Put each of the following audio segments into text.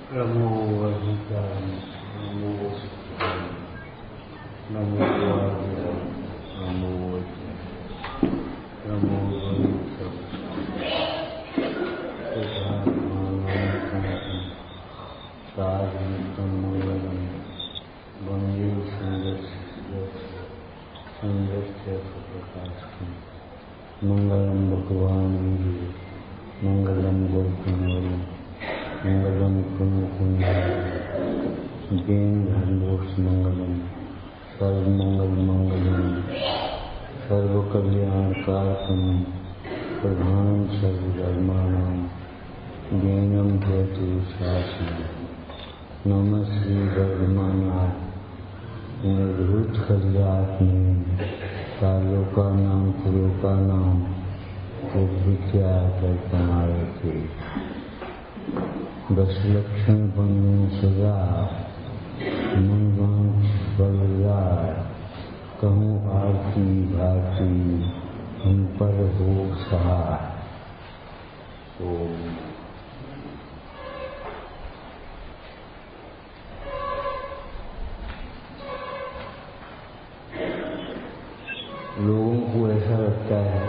नमो वहिताय नमो सुखाय नमो वार्य नमो नमो साधन मंगलम वंदे संगस्य प्रकाशम मंगलम भगवान मंगलम गोकुलम मंगलम कुंकुंजन धर्मोष मंगलम सर्वमंगल मंगलम सर्वकल्याणकारकम प्रधानम सर्वधर्माणां ज्ञानम जयतु शासनम नमः श्री वर्धमानाय निर्भूत कल्यात्मे कालोकानां पुरोकानां विद्या कल्पनायते दशलक्षण बनु सजा मंगल बलराय कहूँ आरती भारती हम पर हो सहाय। लोगों को ऐसा लगता है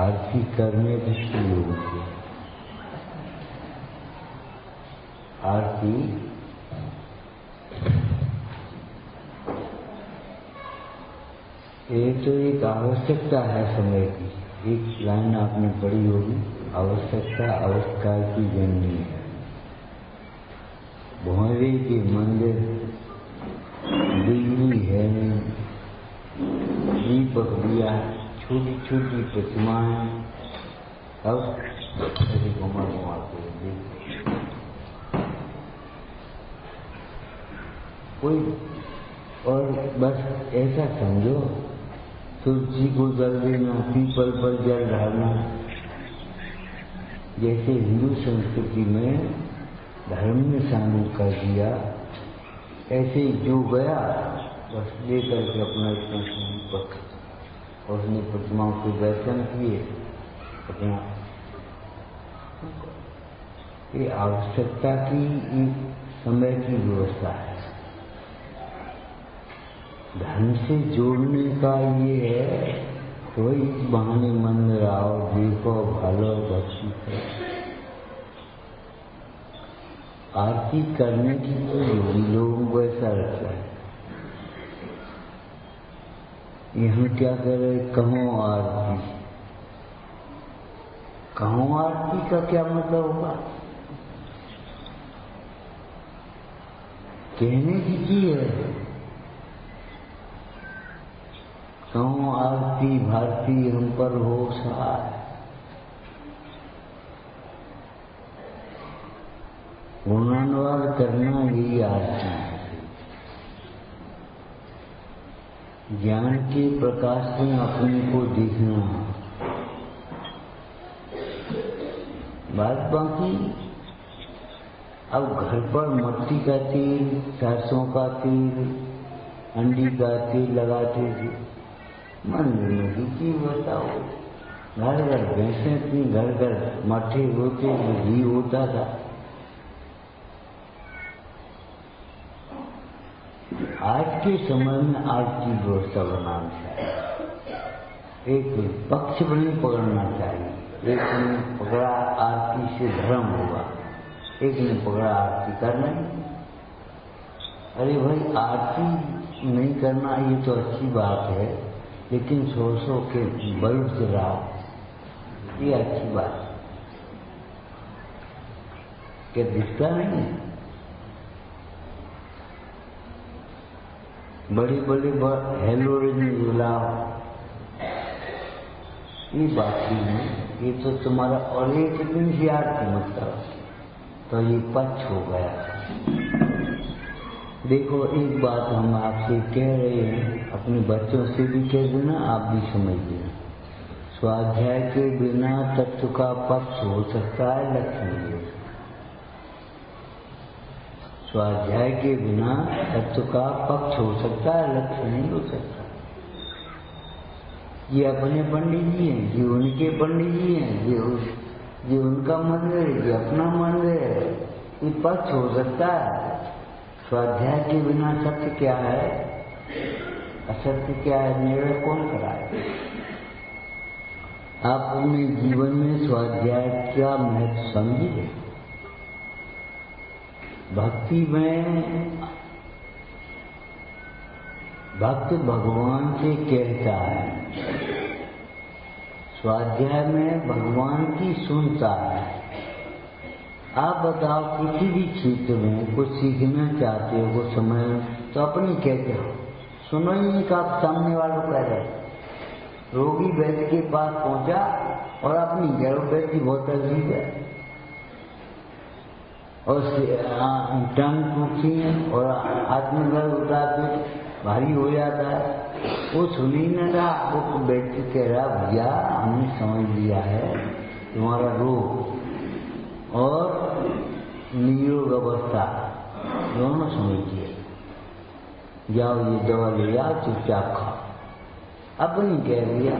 आरती करने किसके लोगों को आरती ये तो एक आवश्यकता है समय की। एक लाइन आपने पढ़ी होगी, आवश्यकता आविष्कार की जननी है। भोरे के मंदिर बिजली है, दीपक दिया, छोटी छोटी प्रतिमाएं, अब ऐसे घुमाते कोई और बस ऐसा समझो तुलसी को जल देना, पीपल पर जल डालना, जैसे हिंदू संस्कृति में धर्म में शामिल कर दिया, ऐसे जो गया बस लेकर के अपना इतना दीपक और उसने प्रतिमाओं के दर्शन किए अपना। ये आवश्यकता की एक समय की व्यवस्था है। धर्म से जोड़ने का ये है तो इस बहाने मंदिर आओ, देखो, भालो, भक्ति करो। आरती करने की तो लोगों को ऐसा लगता है। यहाँ क्या करे, कहो आरती। कहो आरती का क्या मतलब होगा? कहने की चीज है। कहूँ आरती भारती हम पर हो सहाय। गुणानुवाद करना यही आरती है। ज्ञान के प्रकाश में अपने को देखना। बात बाकी अब घर पर मट्टी का तेल, सरसों का तेल, अंडी का तेल लगाते थे। मंदिर में घी बताओ, घर घर भैंसें थी, घर घर मट्ठे होते, घी होता था। आज के समय में आरती व्यवस्था बनाना चाहिए। एक पक्ष नहीं पकड़ना चाहिए। एक ने पकड़ा आरती से धर्म होगा, एक ने पकड़ा आरती करना ही। अरे भाई, आरती नहीं करना ये तो अच्छी बात है, लेकिन सौ के बल्ब जला ये अच्छी बात है। क्या दिखता नहीं है? बड़ी बड़ी हेलोजन जलाओ, ये बात ही नहीं। ये तो तुम्हारा, और ये कितनी सी आरती मतलब, तो ये पक्ष हो गया। देखो, एक बात हम आपसे कह रहे हैं, अपने बच्चों से भी कह देना, आप भी समझ लेना। स्वाध्याय के बिना तत्व का पक्ष हो सकता है, लक्ष्य नहीं हो सकता। स्वाध्याय के बिना तत्व का पक्ष हो सकता है, लक्ष्य नहीं हो सकता। ये अपने पंडित जी हैं, ये उनके पंडित जी हैं, ये उनका मंदिर है, ये अपना मंदिर है। ये पक्ष हो सकता है। स्वाध्याय के बिना सत्य क्या है, असत्य क्या है, निर्णय कौन कराए? आप अपने जीवन में स्वाध्याय का महत्व समझिए। भक्ति में भक्त भगवान से कहता है, स्वाध्याय में भगवान की सुनता है। आप बताओ, किसी भी क्षेत्र में कुछ सीखना चाहते हो, कुछ समझ, तो अपनी कहते हो, सुनो ही नहीं का सामने वालों कह रहे। रोगी वैद्य के पास पहुंचा और अपनी वैद्य बहुत अजीब है और टंग टूटती है और आत्मगर्भ उतारते भारी हो जाता है। वो सुनी न रहा, वो वैद्य कह रहा, भैया हमने समझ लिया है तुम्हारा रोग और निरोग अवस्था दोनों समझिए, जाओ ये दवा ले जाओ, चुपचाप खाओ। अपनी कह दिया,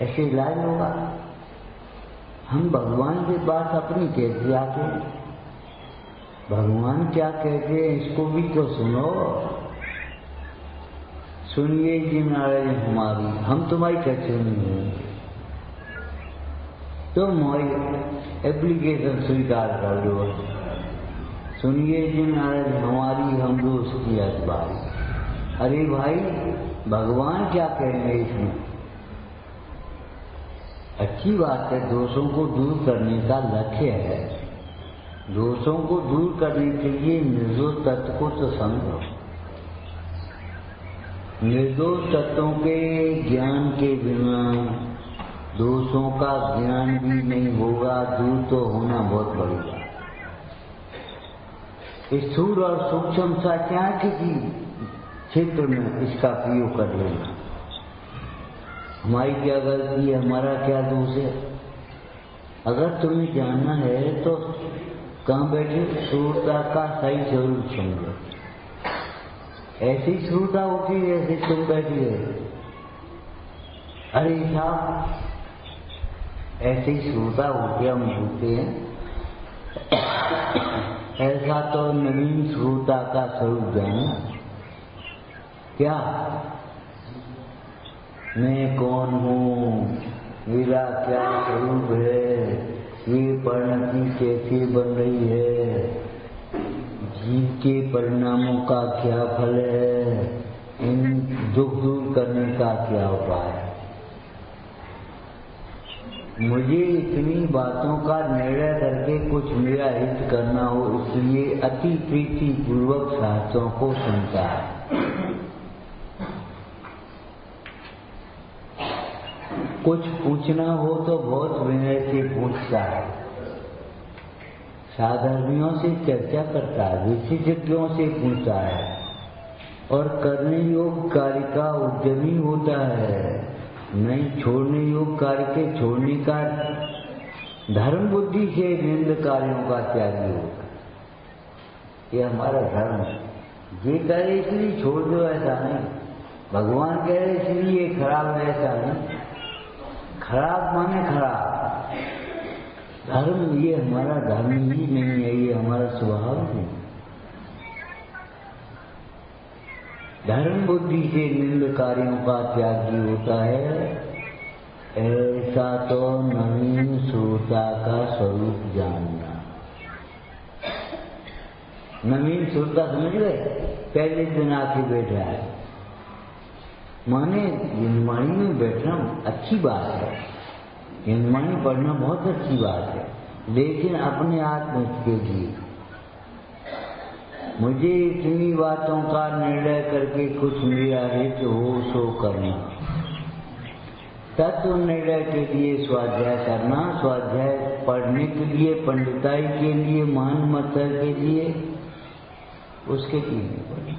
ऐसे इलाज होगा? हम भगवान के पास अपनी कैसे आते हैं? भगवान क्या कहते हैं इसको भी तो सुनो। सुनिए जी नारायण हमारी, हम तुम्हारी कैसे नहीं होंगे? तो हमारी एप्लीकेशन स्वीकार कर लो। सुनिए जी नारायण हमारी, हम दोष की अखबारी। अरे भाई, भगवान क्या कहेंगे इसमें? अच्छी बात है, दोषों को दूर करने का लक्ष्य है। दोषों को दूर करने के लिए निर्दोष तत्व को तो समझो। निर्दोष तत्वों के ज्ञान के बिना दोषों का ज्ञान भी नहीं होगा, दूर तो होना बहुत बड़ी बात। स्थूल और सूक्ष्म सांख्यिकी की क्षेत्र में इसका प्रयोग कर लेना। हमारी क्या गलती है, हमारा क्या दोष है? अगर तुम्हें जानना है तो कहाँ बैठे श्रोता का सही स्वरूप समझो। ऐसी श्रोता होती है जैसे तुम बैठी है। अरे साहब, ऐसे ही श्रोता होते हम बोलते हैं। ऐसा तो नवीन श्रोता का स्वरूप जानना। क्या मैं कौन हूँ, मेरा क्या स्वरूप है, ये परिणति कैसे बन रही है, जीव के परिणामों का क्या फल है, इन दुख दूर करने का क्या उपाय है। मुझे इतनी बातों का निर्णय करके कुछ मेरा हित करना हो, इसलिए अति प्रीति पूर्वक शास्त्रों को सुनता है। कुछ पूछना हो तो बहुत विनय से पूछता है, साधर्मियों से चर्चा करता है, विशेषज्ञों से पूछता है और करने योग्य कार्य का उद्यमी होता है। नहीं छोड़ने योग्य कार्य के छोड़ने का धर्म बुद्धि से निंद कार्यों का त्यागी होता है। ये हमारा धर्म है। ये करे इसलिए छोड़ दो, ऐसा नहीं। भगवान कह रहे इसलिए खराब है, ऐसा नहीं। खराब माने खराब। धर्म ये हमारा धर्म ही नहीं है, ये हमारा स्वभाव नहीं। धर्म बुद्धि से निंद कार्यों का त्यागी होता है। ऐसा तो नवीन श्रोता का स्वरूप जानना। नवीन श्रोता समझ गए? पहले दिन आके बैठा है, माने हिंदवाणी में बैठना अच्छी बात है, हिंदवाणी पढ़ना बहुत अच्छी बात है, लेकिन अपने आत्म के लिए मुझे इतनी बातों का निर्णय करके कुछ मेरा हित हो सो करना। तत्व निर्णय के लिए स्वाध्याय करना, स्वाध्याय पढ़ने के लिए, पंडिताई के लिए, मान मतर के लिए, उसके लिए नहीं पढ़ना।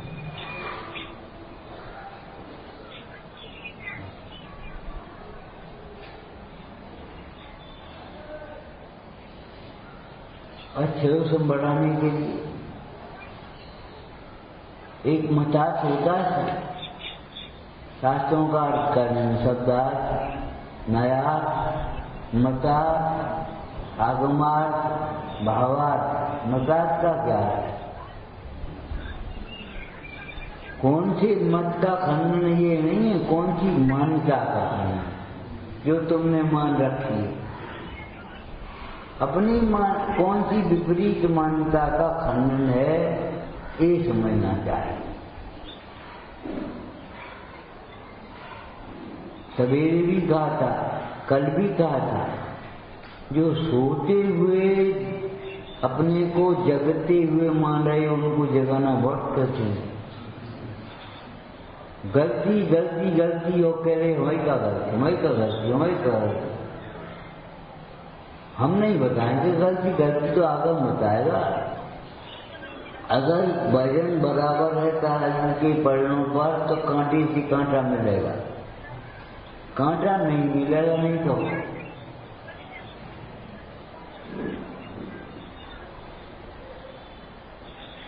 अच्छे से बढ़ाने के लिए एक मतार्थ होता है, शास्त्रों का अर्थ करने में शब्दार्थ, नयार्थ, मतार्थ, आगमार्थ, भावार्थ मतार्थ का क्या है? कौन से मत का खंडन ये नहीं है, कौन सी मान्यता का खंडन जो तुमने मान रखी है। अपनी कौन सी विपरीत मान्यता का खंडन है ये समझना चाहिए। सवेरे भी कहा था, कल भी कहा था, जो सोते हुए अपने को जगते हुए मान रहे उनको जगाना बहुत कठिन है। गलती गलती गलती और कह रहे वही का गलती, वही का गलती, वही का गलती। हम नहीं बताएंगे गलती, गलती तो आगम बताएगा। अगर वजन बराबर है ताराजू के पड़नों पर तो कांटे से कांटा मिलेगा, कांटा नहीं मिलेगा नहीं तो।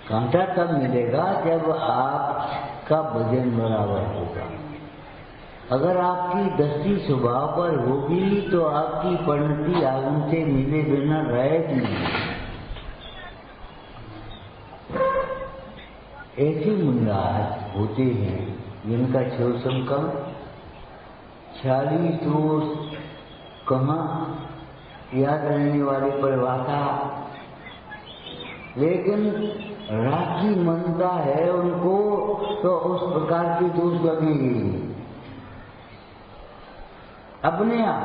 कांटा तब मिलेगा जब आपका वजन बराबर होगा। अगर आपकी दृष्टि स्वभाव पर होगी तो आपकी परिणति आगम से मिले बिना रहेगी। ऐसे मुंडाज होते हैं जिनका शोषण कम 46 रोज कहाँ याद रहने वाली परिभाषा, लेकिन राखी मनता है उनको तो उस प्रकार की दोष लगेगी अपने आप,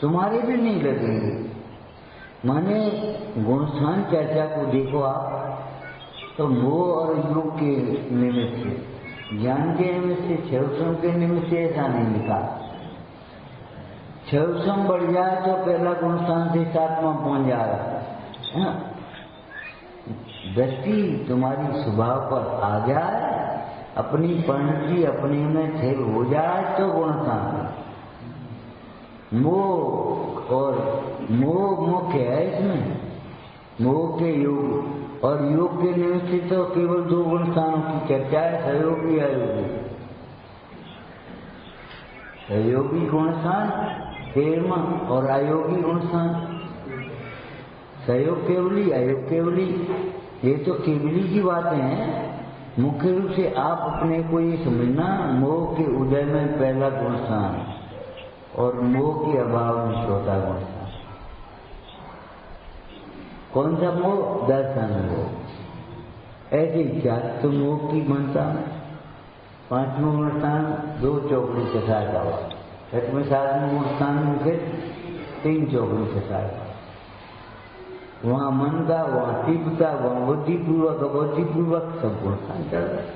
तुम्हारे भी नहीं लगेगी। माने गुणस्थान चर्चा को देखो आप तो मोह और योग के निमित्त से, ज्ञान के निमित्त से, क्षयसम के निमित्त से ऐसा नहीं लिखा। क्षयसम बढ़ जाए तो पहला गुणस्थान से 7वां पहुंच जाएगा। दृष्टि तुम्हारी स्वभाव पर आ जाए, अपनी परिणति अपने में स्थिर हो जाए तो गुणस्थान। मोह और मोह मुख्य है इसमें, मोह के योग और योग के निमित्त से तो केवल 2 गुणस्थानों की चर्चा है, सहयोगी अयोगी। सहयोगी गुणस्थान 13वां और अयोगी गुणस्थान। सहयोग केवली, अयोग केवली, ये तो केवली की बातें हैं। मुख्य रूप से आप अपने को ये समझना, मोह के उदय में पहला गुणस्थान और मोह के अभाव में 4था गुणस्थान। कौन सा मोह? दर्शन मोह। ऐसे क्या तो मोह की मनता में 5वां गुणस्थान 2 चौकड़ी कसाय का हुआ, 6वें 7वें गुणस्थान में फिर 3 चौकड़ी कसाय का। वहाँ मन का, वहाँ तीव्रता, वहाँ बुद्धिपूर्वक सब गुणस्थान चल रहा है।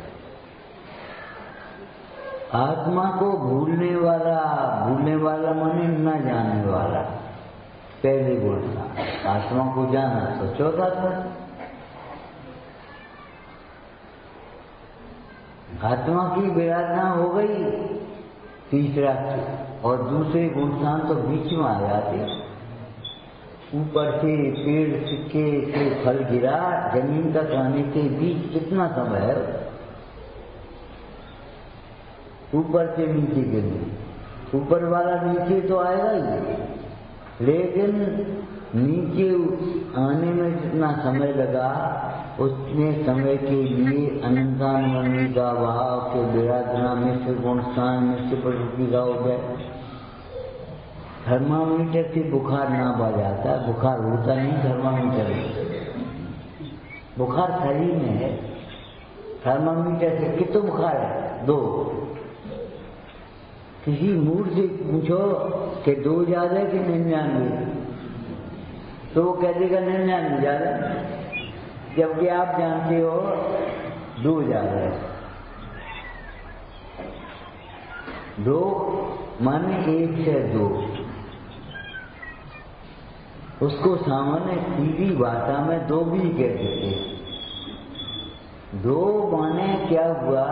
आत्मा को भूलने वाला माने न जानने वाला पहले गुणस्थान। आत्मा को जाना तो 4था था। आत्मा की विराधना हो गई 3रा, और दूसरे गुणस्थान तो बीच में आ जाते। ऊपर से पेड़ सिक्के से फल गिरा, जमीन तक आने के बीच कितना समय है? ऊपर से नीचे गिरने, ऊपर वाला नीचे तो आएगा ही, लेकिन नीचे आने में जितना समय लगा उतने समय के लिए अनंतानुमनी का भाव के विराधना में से गुणस्थान में से प्रवृत्ति का उदय। थर्मामीटर से बुखार ना बजाता, बुखार होता नहीं थर्मामीटर में, बुखार शरीर में है। थर्मामीटर से कितना बुखार है? 2। किसी मूड से पूछो कि 2 ज्यादा है कि 99, तो वो कह देगा 99 ज्यादा, जबकि आप जानते हो 2 ज्यादा है। 2 माने 1 से 2, उसको सामान्य सीधी भाषा में 2 भी कह देते हैं। 2 माने क्या हुआ?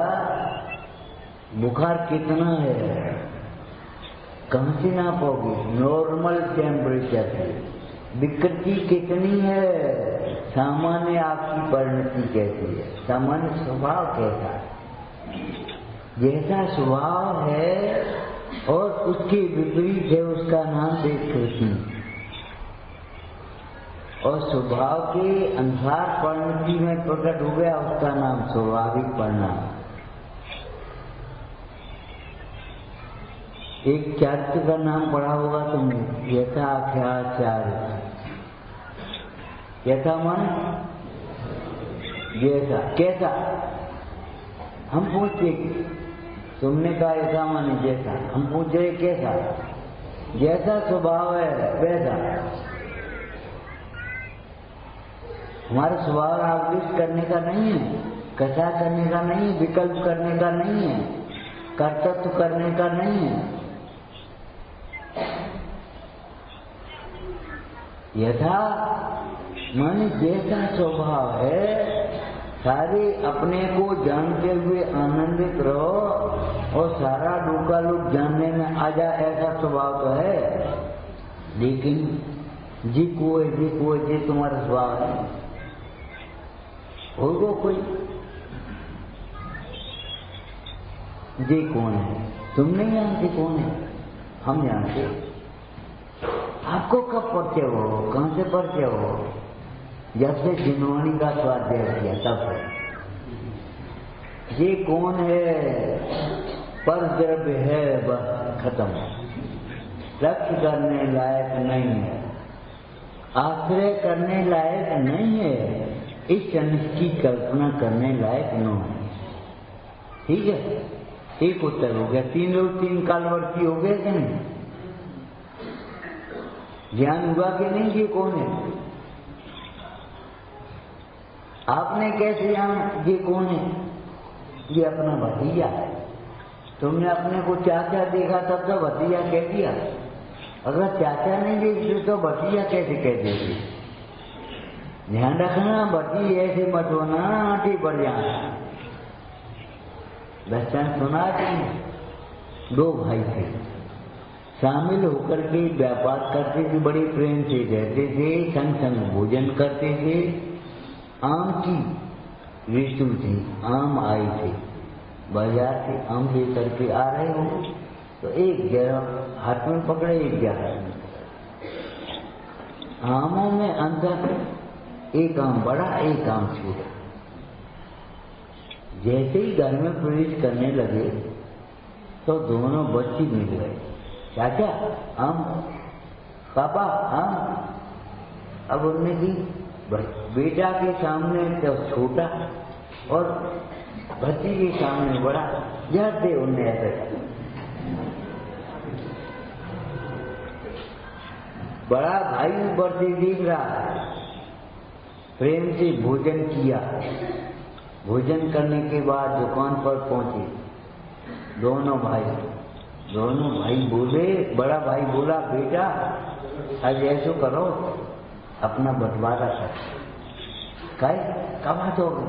बुखार कितना है, कहाँ से नापोगे? नॉर्मल टेम्परेचर है। विकृति कितनी है? सामान्य आपकी परिणति कैसी है, सामान्य स्वभाव कैसा है। जैसा स्वभाव है और उसके विपरीत है उसका नाम देख कृष्ण। और स्वभाव के अनुसार परिणति में प्रकट हो गया, उसका नाम स्वाभाविक परिणाम। एक चारित्र का नाम पढ़ा होगा तुमने, यथाख्याचार्य। यथा मन जैसा, कैसा? हम पूछते, तुमने कहा यथा माने जैसा, हम पूछ रहे कैसा? जैसा स्वभाव है वैसा। हमारा स्वभाव आवेश करने का नहीं है, कथा करने का नहीं है, विकल्प करने का नहीं है, कर्तव्य करने का नहीं है। यथा मन जैसा स्वभाव है, सारे अपने को जानते हुए आनंदित रहो और सारा लोका लोग जानने में आ जाए, ऐसा स्वभाव तो है। लेकिन जी तुम्हारा स्वभाव है, होगा कोई जी कौन है? तुम नहीं जानते कौन है, हम जानते। आपको कब परिचय हो, कहां से परिचय हो? जब से जिनवाणी का स्वाध्याय किया तब है। ये कौन है? पर द्रव्य है, बस खत्म। लक्ष्य करने लायक नहीं है, आश्रय करने लायक नहीं है, इस अनिष्ट की कल्पना करने लायक नहीं है। ठीक है, एक उत्तर हो गया। 3 लोग 3 कालवर्ती हो गए कि नहीं? ज्ञान हुआ कि नहीं? ये कौन है? आपने कैसे जाना ये कौन है? ये अपना भतीजा है। तुमने अपने को चाचा देखा तब तो भतीजा कह दिया। अगर चाचा नहीं देखते तो भतीजा कैसे कह देते? ध्यान रखना, भतीजे ऐसे मत होना, आंटी बढ़ जाना। दर्शन सुना कि 2 भाई थे, शामिल होकर के व्यापार करते थे, बड़े प्रेम से रहते थे, संग संग भोजन करते थे। आम की ऋतु थी, आम आए थे, बाजार से आम लेकर के आ रहे हो तो एक जगह हाथ में पकड़े, एक जगह आमों में अंतर, एक आम बड़ा एक आम छोटा। जैसे ही घर में प्रवेश करने लगे तो दोनों बच्चे मिल गए। चाचा आम, पापा आम। अब उनने की बेटा के सामने तो छोटा और भतीजे के सामने बड़ा, याद दे उनने ऐसा किया। बड़ा भाई ऊपर से देख रहा है, प्रेम से भोजन किया। भोजन करने के बाद दुकान पर पहुंचे दोनों भाई बोले, बड़ा भाई बोला, बेटा आज ऐसा करो, अपना बंटवारा कर। कब बात हो गई?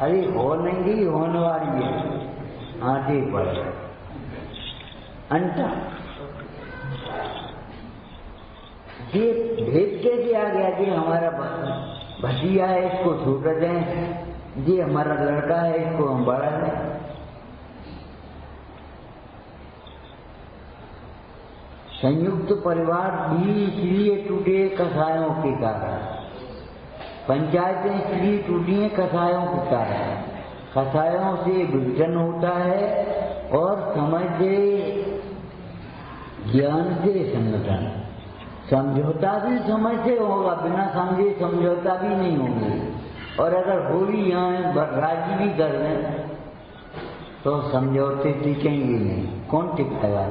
अरे हो नहीं गई, होने वाली है। आटे पड़ गए अंटा। ये भेद कैसे आ गया कि हमारा भतीजा है इसको छोटा दें, ये हमारा लड़का है इसको हम बड़ा दें? संयुक्त परिवार भी इसलिए टूटे कसायों के कारण, पंचायतें इसलिए टूटी हैं कसायों के कारण। कसायों से विभाजन होता है और समझ से, ज्ञान से संगठन। समझौता भी समझ से होगा, बिना समझे समझौता भी नहीं होंगे। और अगर हो भी यहाँ राजी भी कर दें तो समझौते टिकेंगे नहीं। कौन टिकेगा?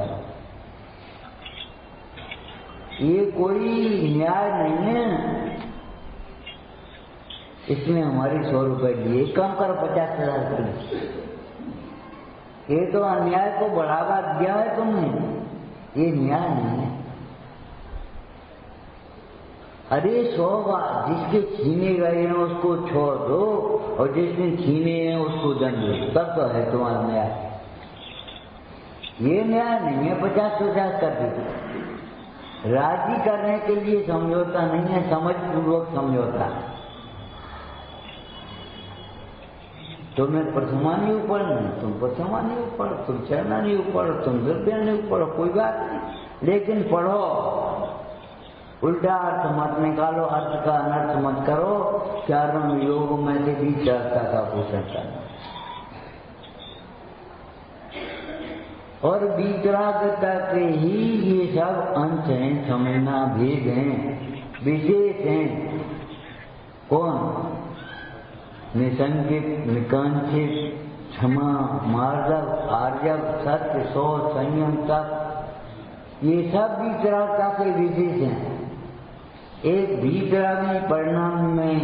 ये कोई न्याय नहीं है। इसमें हमारे 100 रुपए लिए, कम करो 50,000 रुपये। ये तो अन्याय को बढ़ावा दिया है तुमने, ये न्याय नहीं है। अरे 100 बार जिसके छीने गए हैं उसको छोड़ दो और जिसने छीने हैं उसको दंड दो, तब तो है तुम्हारा न्याय। ये न्याय नहीं है 50-50 कर दीजिए। राजी करने के लिए समझौता नहीं है, समझ पूर्वक समझौता। तुम्हें प्रथमा नहीं ऊपर, तुम प्रथमा नहीं ऊपर, तुम चरना नहीं ऊपर, तुम द्रव्या नहीं ऊपर, कोई बात नहीं, लेकिन पढ़ो। उल्टा अर्थ मत निकालो, अर्थ का अनर्थ मत करो। चारों योग में से विचारता का पोषण करना और वितरागता के ही ये सब अंश हैं, समझना भेद हैं, विशेष हैं। कौन? निसंकित, निकांक्षित, क्षमा, मार्जव, आर्जव, सत्य, शौच, संयम, तप, ये सब वितरागता के विशेष हैं। एक वितरागी परिणाम में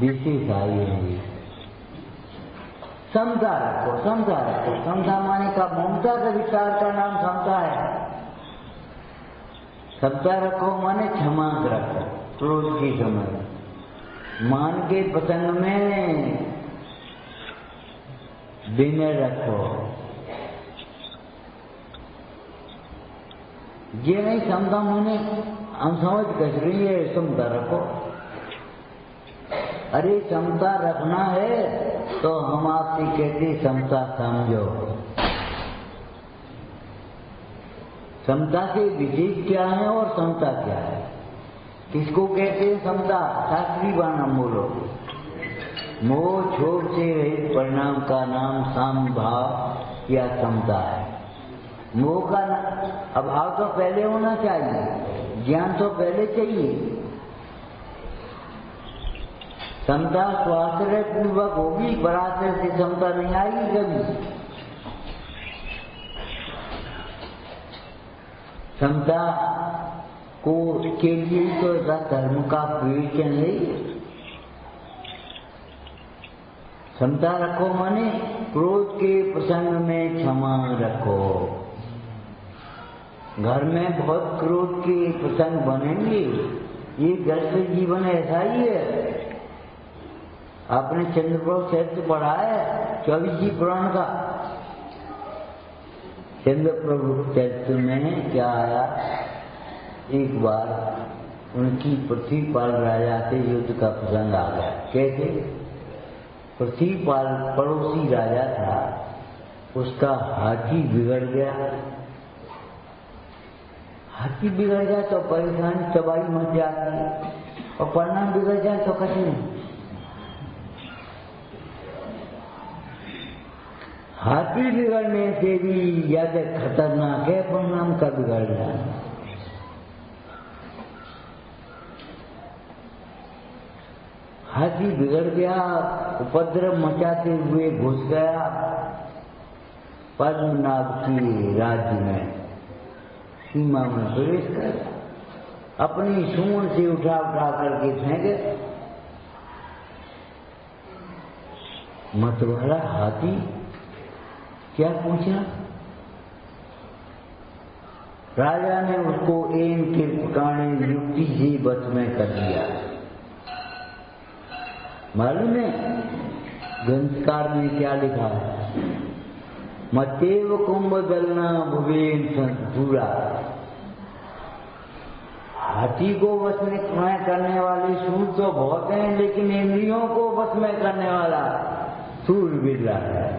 विशेष आई है। समता रखो, समता रखो। समता माने का ममता का विचार का नाम समता है। समता रखो माने क्षमा रखो, क्रोध के समय, मान के प्रसंग में विनय रखो। ये नहीं समता माने हम समझ कस रही है, समता रखो। अरे समता रखना है तो हम आपसे कहते समता समझो। समता के विशेष क्या है और समता क्या है? किसको कहते हैं समता? शास्त्रीय वाणम बोलो। मोह छोड़ से रहित परिणाम का नाम समभाव या समता है। मोह का अभाव तो पहले होना चाहिए, ज्ञान तो पहले चाहिए। समता स्वाश्रय पूर्वक होगी, पराश्रय से समता नहीं आएगी कभी। समता को के लिए तो धर्म का प्रयोजन है। समता रखो माने क्रोध के प्रसंग में क्षमा रखो। घर में बहुत क्रोध के प्रसंग बनेंगे, ये गृहस्थ जीवन ऐसा ही है। आपने चंद्रप्रभु चरित्र पढ़ा है 24 पुराण का। चंद्रप्रभु चरित्र में क्या आया? एक बार उनकी पृथ्वीपाल राजा से युद्ध का प्रसंग आ गया। कैसे? पृथ्वीपाल पड़ोसी राजा था, उसका हाथी बिगड़ गया। हाथी बिगड़ जाए तो परेशानी तबाही मच जाती, और परिणाम बिगड़ जाए तो कठिन। हाथी बिगड़ने से भी ज्यादा खतरनाक है परिणाम का बिगड़ जाना। हाथी बिगड़ गया, उपद्रव मचाते हुए घुस गया पद्मनाभ की राज्य में, सीमा में प्रवेश कर अपनी सूंड से उठा उठा करके फेंके। मतवाला हाथी क्या पूछा? राजा ने उसको एन के पुराने युक्ति से बस में कर दिया। मालूम है ग्रंथकार ने क्या लिखा है? मतेव कुंभ दलना भुवेन संपूरा। हाथी को वश में करने वाले सूर तो बहुत हैं, लेकिन इंद्रियों को वश में करने वाला सूर बिरला है।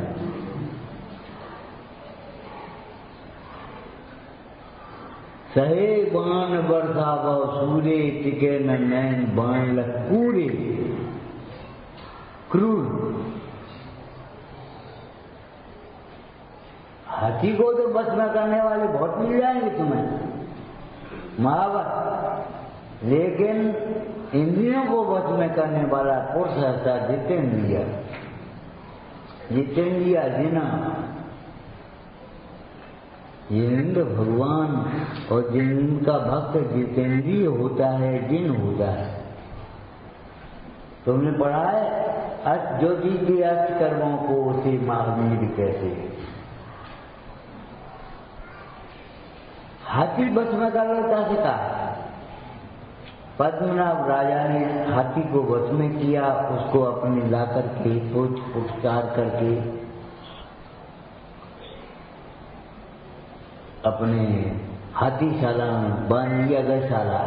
सहे बाण बरसा बो सूरे टिके न नैन बाण लूरे। क्रूर हाथी को तो बस में करने वाले बहुत मिल जाएंगे तुम्हें महावत, लेकिन इंद्रियों को बस में करने वाला पुरुष है जितेंद्रिय। जितेंद्रिय जिना जिनेंद्र भगवान, और जिनका भक्त जितेंद्रिय होता है, जिन होता है। तुमने पढ़ा है जो जीते अष्ट कर्मों को उसे महावीर कहते। हाथी बस में कर लेता से कहा। पद्मनाभ राजा ने हाथी को वश में किया, उसको अपने ला करके सोच उपचार करके अपने हाथीशाला में बांध लिया। गौशाला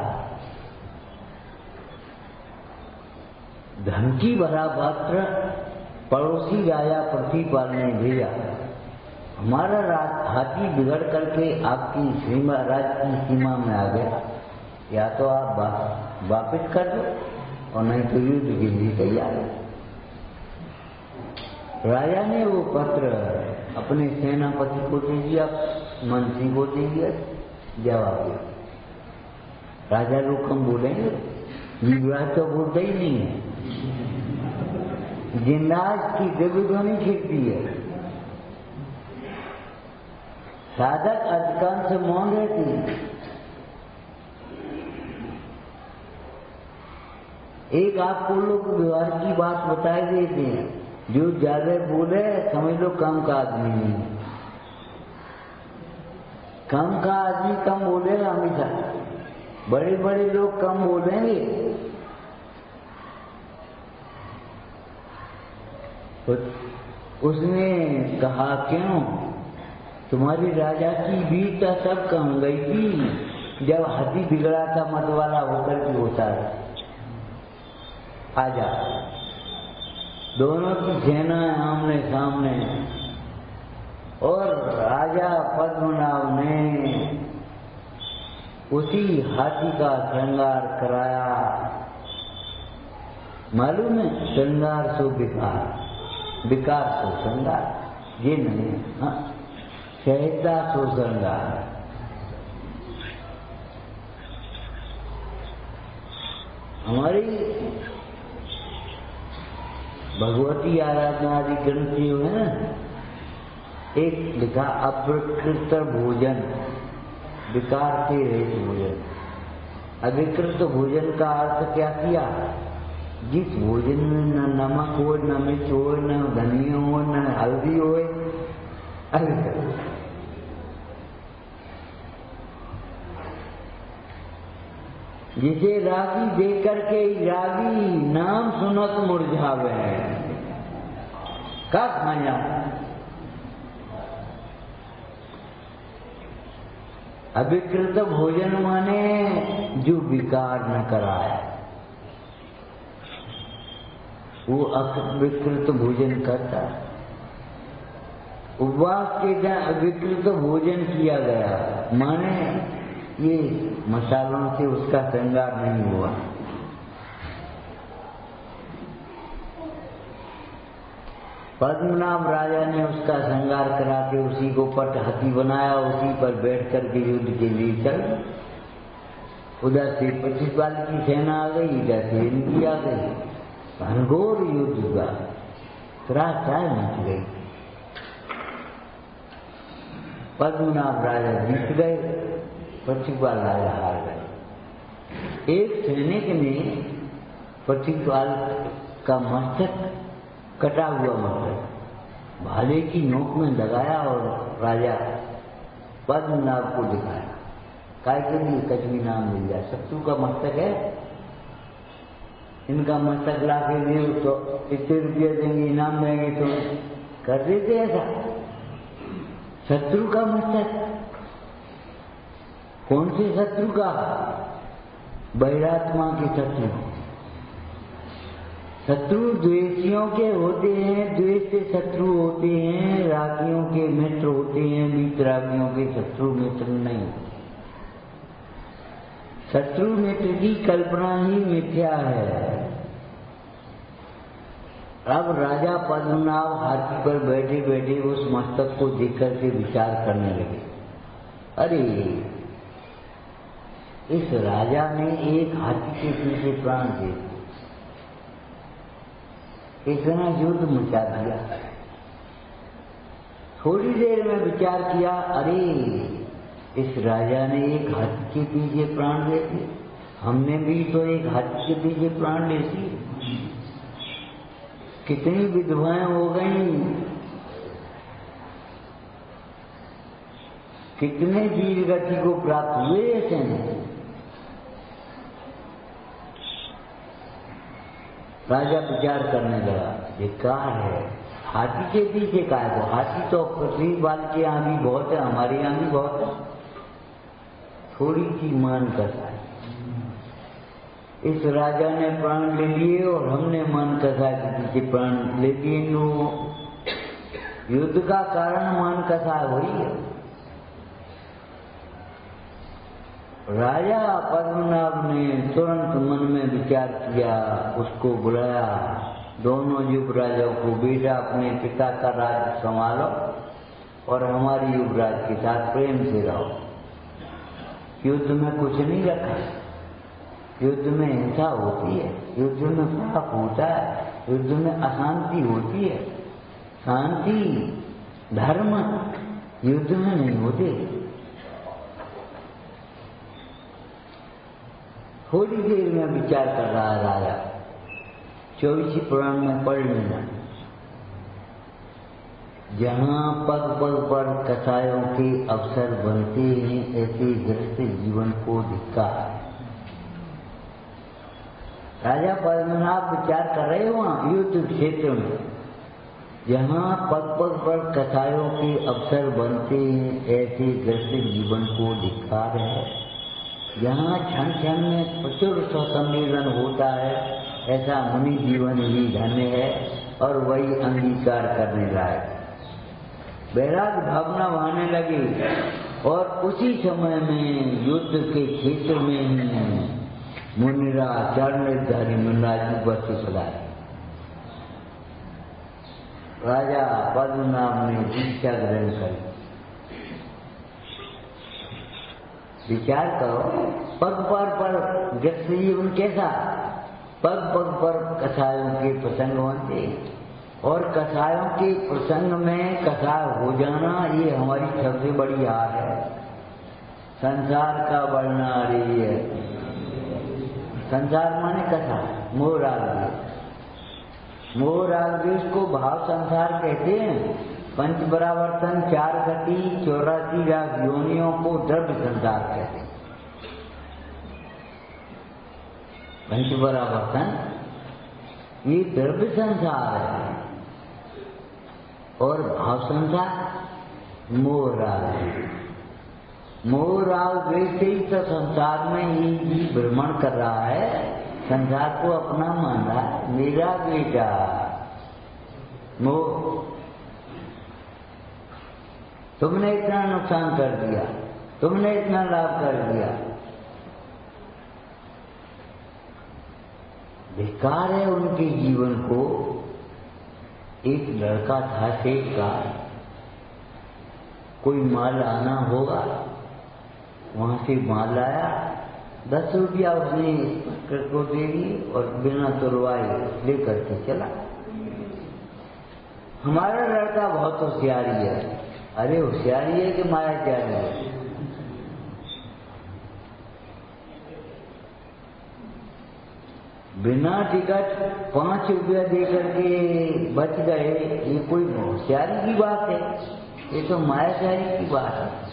धमकी भरा पत्र पड़ोसी राजा पृथ्वीपाल ने भेजा हमारा हाथी बिगड़ करके आपकी सीमा, राज्य की सीमा में आ गया, या तो आप वापस कर दो और नहीं तो युद्ध के लिए तैयार है। राजा ने वो पत्र अपने सेनापति को दे दिया, मंत्री को दे दिया, जवाब दिया। राजा लोग कम बोलेंगे, युवराज तो बोलता ही नहीं है, जिंदाज की देवध्वनि खिलती है। साधक अधिकांश मौन रहती है। एक आपको लोग व्यवहार की बात बताए देते हैं, जो ज्यादा बोले समझ लो कम का आदमी नहीं है। कम का आदमी कम बोलेगा हमेशा, बड़े बड़े लोग कम बोलेंगे। उसने कहा क्यों, तुम्हारी राजा की वीरता सब कम गई थी जब हाथी बिगड़ा था मत वाला होकर के होता है। आजा, दोनों की सेना आमने सामने, और राजा पद्मनाभ ने उसी हाथी का श्रृंगार कराया। मालूम है, श्रृंगार सो विकार, विकार सो श्रृंगार, ये नहीं। हाँ, सहजता सो श्रृंगार। हमारी भगवती आराधना आदि ग्रंथ जो है ना, एक लिखा अप्रकृत भोजन, विकार से रहित भोजन। अविकृत भोजन का अर्थ क्या किया, जिस भोजन में न नमक हो, न मिर्च हो, न धनिया हो, न हल्दी हो, अविकृत। जिसे रागी दे करके रागी नाम सुनत मुरझावे, का खाया। अविकृत भोजन माने जो विकार न कराए, वो अविकृत भोजन करता है। उपवास के दिन अविकृत भोजन किया गया, माने ये मसालों से उसका श्रृंगार नहीं हुआ। पद्मनाभ राजा ने उसका श्रृंगार करा के उसी को पट हाथी बनाया, उसी पर बैठ कर के युद्ध के लिए चल। उधर से 25 बाल की सेना आ गई, इधर से इनकी आ गई। घनघोर युद्ध हुआ, त्रासदायक मच गई। पद्मनाभ राजा जीत गए, 25 बाल राजा हार गए। एक सैनिक ने 25 बाल का मस्तक, कटा हुआ मस्तक भाले की नोक में लगाया और राजा पद्मनाभ को दिखाया। काय के लिए कुछ भी नाम मिल जाए, शत्रु का मस्तक है, इनका मस्तक ला के दे तो इतने रुपये देंगे, इनाम देंगे, तो कर देते ऐसा। शत्रु का मस्तक, कौन से शत्रु का, बहिरात्मा के शत्रु। शत्रु द्वेषियों के होते हैं, द्वेष से शत्रु होते हैं, रागियों के मित्र होते हैं, वीतरागियों के शत्रु मित्र नहीं होते। शत्रु मित्र की कल्पना ही मिथ्या है। अब राजा पद्मनाभ हाथी पर बैठे बैठे उस मस्तक को देख करके विचार करने लगे, अरे इस राजा ने एक हाथी के पीछे प्राण दे, इतना युद्ध मचा दिया। थोड़ी देर में विचार किया, अरे इस राजा ने एक हाथी के पीछे प्राण दे दिए, हमने भी तो एक हाथी के पीछे प्राण दे दिए। कितनी विधवाएं हो गई, कितने वीर गति को प्राप्त हुए ऐसे नहीं। राजा विचार करने लगा, बेकार है, हाथी के पीछे का है, हाथी तो पृथ्वी बाल के यहाँ भी बहुत है, हमारे यहाँ भी बहुत है, थोड़ी सी मान करता है। इस राजा ने प्राण ले लिए और हमने मान कथा के पीछे प्राण ले लिए। युद्ध का कारण मान कथा हुई है। राजा पद्मनाभ ने तुरंत मन में विचार किया, उसको बुलाया, दोनों युवराजों को, बेटा अपने पिता का राज्य संभालो और हमारी युवराज के साथ प्रेम से रहो। युद्ध में कुछ नहीं रखा, युद्ध में हिंसा होती है, युद्ध में पाप होता है, युद्ध में अशांति होती है। शांति धर्म युद्ध में नहीं होते। थोड़ी देर में विचार कर रहा है राजा, 24 पुराण में पढ़ लेना, जहां पग पग पर कसायों के अवसर बनते हैं, ऐसे ग्रस्त जीवन को धिक्कार। राजा पद्मनाभ विचार कर रहे हो वहां युद्ध क्षेत्र में, जहां पग पग पर कसायों के अवसर बनते हैं, ऐसे ग्रस्त जीवन को धिक्कार है। यहाँ क्षण क्षण में प्रचुर स्वसम्मेलन होता है, ऐसा मुनि जीवन ही धन्य है और वही अंगीकार करने लायक। वैराग भावना बहाने लगी और उसी समय में युद्ध के क्षेत्र में ही मुनिरा चरणधारी मुनिराज उपस्थित लाए। राजा पद्मनाभ ने दीक्षा ग्रहण करी। विचार करो, पग पर ग्रस्त जीवन कैसा, पग पग पर कसायों के प्रसंग बनते, और कसायों के प्रसंग में कसाय हो जाना ये हमारी सबसे बड़ी हार है। संसार का बढ़ना रही है, संसार माने कथा, मोह राग द्वेष। मोह राग द्वेष को भाव संसार कहते हैं। पंच परावर्तन, 4 गति, 84 लाख योनियों को द्रव्य संसार कहते हैं। पंच परावर्तन ये द्रव्य संसार है और भाव संसार मोह राग। मोह राग द्वेष से ही तो संसार में ही भ्रमण कर रहा है, संसार को अपना मान रहा है, मेरा बेटा। मोह, तुमने इतना नुकसान कर दिया, तुमने इतना लाभ कर दिया। बेकार है उनके जीवन को। एक लड़का था सेठ का, कोई माल आना होगा, वहां से माल आया, 10 रुपया उसने को दे दी और बिना तुरवाए लेकर के चला। हमारा लड़का बहुत होशियारी है। अरे होशियारी है कि माया त्यागी है। बिना टिकट 5 रुपया दे करके बच गए, ये कोई होशियारी की बात है? ये तो मायाचारी की बात है।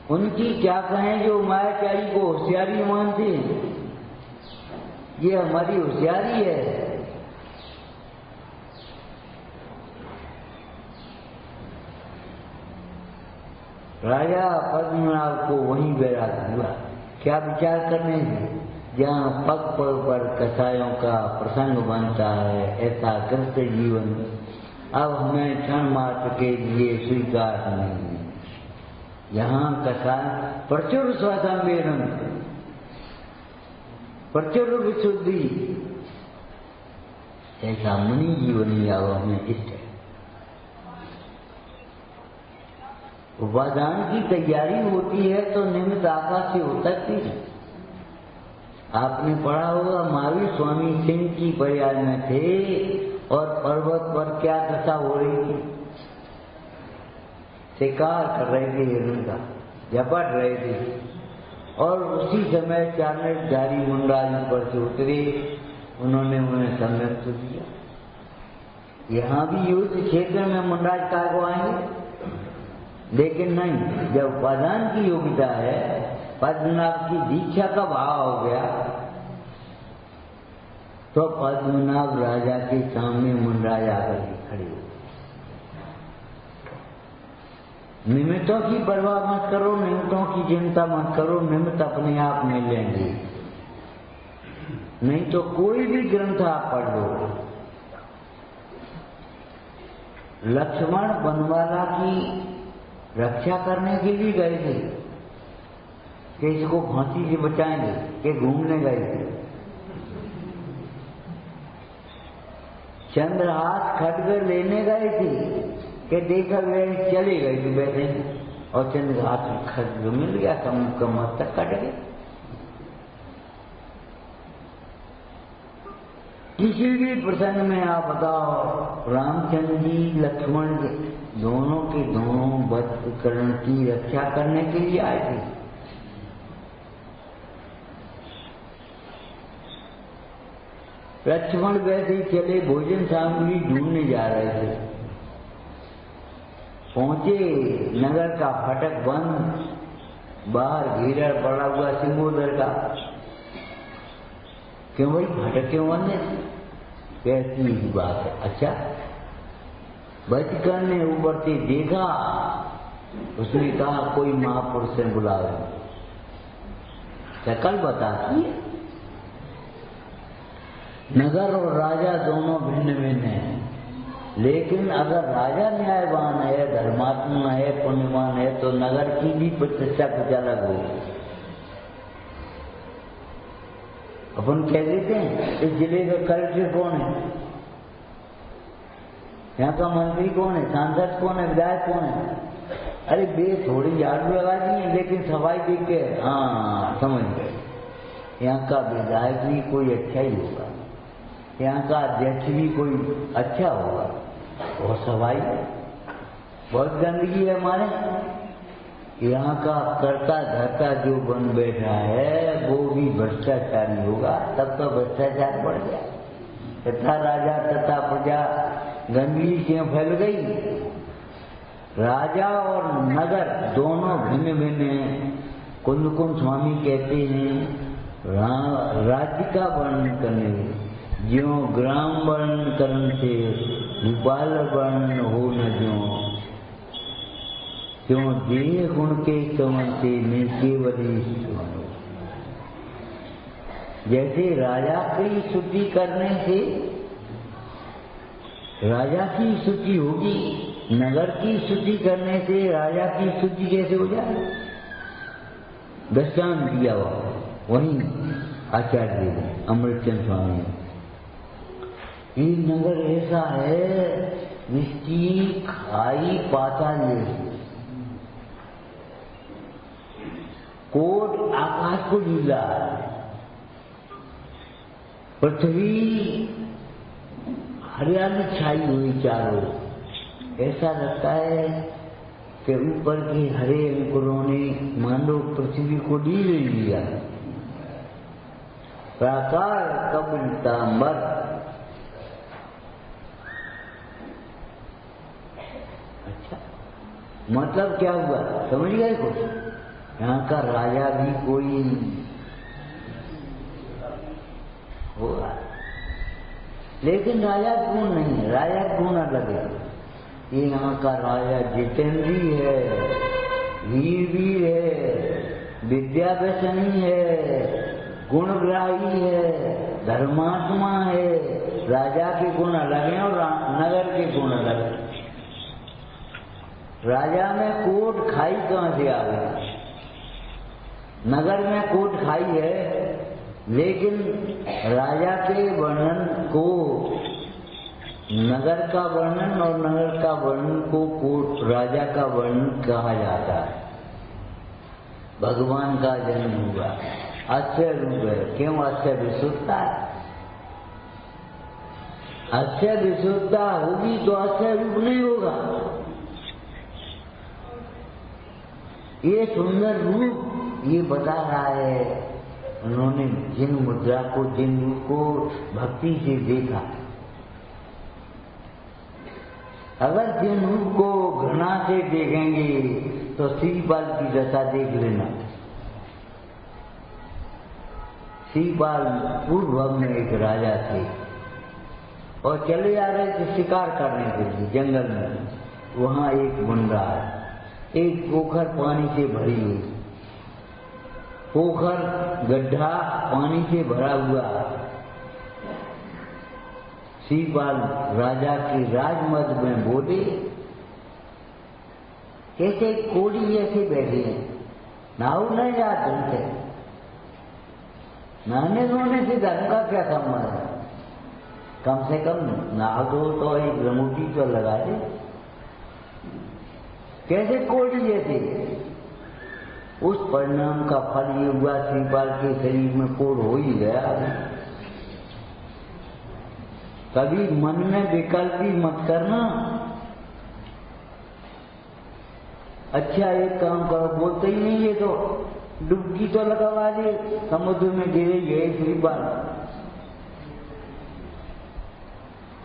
उनकी क्या कहें जो मायाचारी को होशियारी मानते हैं? ये हमारी होशियारी है। राजा पद्मनाभ को वहीं वैराग हुआ। क्या विचार करने से, जहाँ पग पग पर कसायों का प्रसंग बनता है, ऐसा ग्रस्त जीवन अब हमें क्षण मात्र के लिए स्वीकार नहीं है। यहाँ कसाय प्रचुर स्वसंवेदन, प्रचुर विशुद्धि, ऐसा मुनि जीवन ही अब हमें इष्ट है। उपादान की तैयारी होती है तो निमित्त आकाश से उतरती है। आपने पढ़ा होगा, महावीर स्वामी सिंह की प्रयाग में थे और पर्वत पर क्या दशा हो रही थी? शिकार कर रहे थे हिरण का, झपट रहे थे, और उसी समय चारणधारी मुनिराज पर से उतरे, उन्होंने उन्हें सम्यक तो दिया। यहाँ भी युद्ध क्षेत्र में मुनिराज काय को आएंगे, लेकिन नहीं, जब उपादान की योग्यता है, पद्मनाभ की दीक्षा का भाव हो गया, तो पद्मनाभ राजा के सामने मुनिराज आकर के खड़े हो। निमित्तों की परवाह मत करो, निमित्तों की चिंता मत करो, निमित्त अपने आप मिल लेंगे। नहीं तो कोई भी ग्रंथ आप पढ़ लो, लक्ष्मण बनवाला की रक्षा करने के लिए गए थे कि इसको फांसी से बचाएंगे, कि घूमने गए थे। चंद्रहास खड्ग लेने गए थे कि देखा वे चले गए थे बैठे, और चंद्रहास खड्ग मिल गया, कम मस्तक कट गए। किसी भी प्रसंग में आप बताओ, रामचंद्र जी लक्ष्मण दोनों के दोनों वधकरण की रक्षा करने के लिए आए थे। लक्ष्मण वैसे ही चले भोजन सामग्री ढूंढने जा रहे थे। पहुंचे, नगर का फाटक बंद, बाहर घेरा पड़ा हुआ सिंगोदर का। क्यों भाई फाटक क्यों बंद है? कैसी बात है? अच्छा, बचकर ने ऊपर से देखा, उसने कहा कोई महापुरुष से बुलाओ। शकल बताती है। नगर और राजा दोनों भिन्न भिन्न हैं, लेकिन अगर राजा न्यायवान है, धर्मात्मा है, पुण्यवान है, तो नगर की भी प्रतिष्ठा कुछ अलग होगी। अपन कह देते हैं इस जिले का कलेक्टर कौन है, यहाँ का मंत्री कौन है, सांसद कौन है, विधायक कौन है। अरे बे थोड़ी झाड़ू लगा दी है, लेकिन सफाई देख के हाँ समझ गए, यहाँ का विधायक भी कोई अच्छा ही होगा, यहाँ का अध्यक्ष भी कोई अच्छा होगा। और सफाई बहुत गंदगी है हमारे यहाँ का। करता धरता जो बन बैठा है वो भी भ्रष्टाचारी होगा, तब तो भ्रष्टाचार बढ़ गया। तथा राजा तथा प्रजा गंदगी क्यों फैल गई? राजा और नगर दोनों भिन्न भिन्न हैं। कुंद स्वामी कहते हैं राज्य का वर्णन करने में, ज्यों ग्राम वर्णन करन से भूपाल वर्णन हो न क्यों देह गुण के कवन से मैं केवल जैसे राजा की स्तुति करने से राजा की स्तुति होगी, नगर की स्तुति करने से राजा की स्तुति कैसे हो जाए? दृष्टांत दिया वहीं आचार्य ने, अमृतचंद स्वामी ने। ये नगर ऐसा है जिसकी खाई पाताल जैसी, कोट आकाश को ढीला, पृथ्वी हरियाली छाई हुई चारों। ऐसा लगता है कि ऊपर के हरे अंकुरों ने मानो पृथ्वी को ढील लिया। प्राकार कबलतांबर, अच्छा मतलब क्या हुआ समझ गए कुछ? यहाँ का राजा भी कोई होगा, लेकिन राजा गुण नहीं है, राजा गुण अलग है। ये यहाँ का राजा जितेंद्री है, वीर है, विद्या व्यसनी है, गुणग्राही है, धर्मात्मा है। राजा के गुण अलग हैं और नगर के गुण अलग हैं। राजा में कोट खाई कहाँ से आ गई? नगर में कोट खाई है, लेकिन राजा के वर्णन को नगर का वर्णन और नगर का वर्णन को कोट राजा का वर्णन कहा जाता है। भगवान का जन्म हुआ, अक्षय रूप है। क्यों? अक्षय विशुद्धता है। अक्षय विशुद्धता होगी तो अक्षय रूप नहीं होगा। ये सुंदर रूप ये बता रहा है। उन्होंने जिन मुद्रा को, जिन रूप को भक्ति से देखा, अगर जिन रूप को घृणा से देखेंगे तो श्रीपाल की दशा देख लेना। श्रीपाल पूर्व में एक राजा थे और चले जा रहे थे शिकार करने के लिए जंगल में। वहां एक बन रहा है, एक पोखर पानी से भरी हुई, पोखर गड्ढा पानी से भरा हुआ, शिवपाल राजा के राजमहल में बोले, कैसे कोड़ी जैसे बैठे हैं, नाव न जाते थे, नहाने धोने से धर्म का क्या संबंध है? कम से कम नहा दो तो एक रंगूटी तो लगा दे। कैसे कोड़ी जैसे? उस परिणाम का फल ये हुआ, शिवपाल के शरीर में कोढ़ हो ही गया। कभी मन में विकल्पी मत करना। अच्छा एक काम करो, बोलते ही नहीं, ये तो डुबकी तो लगवा दे, समुद्र में गिरे गए शिवपाल,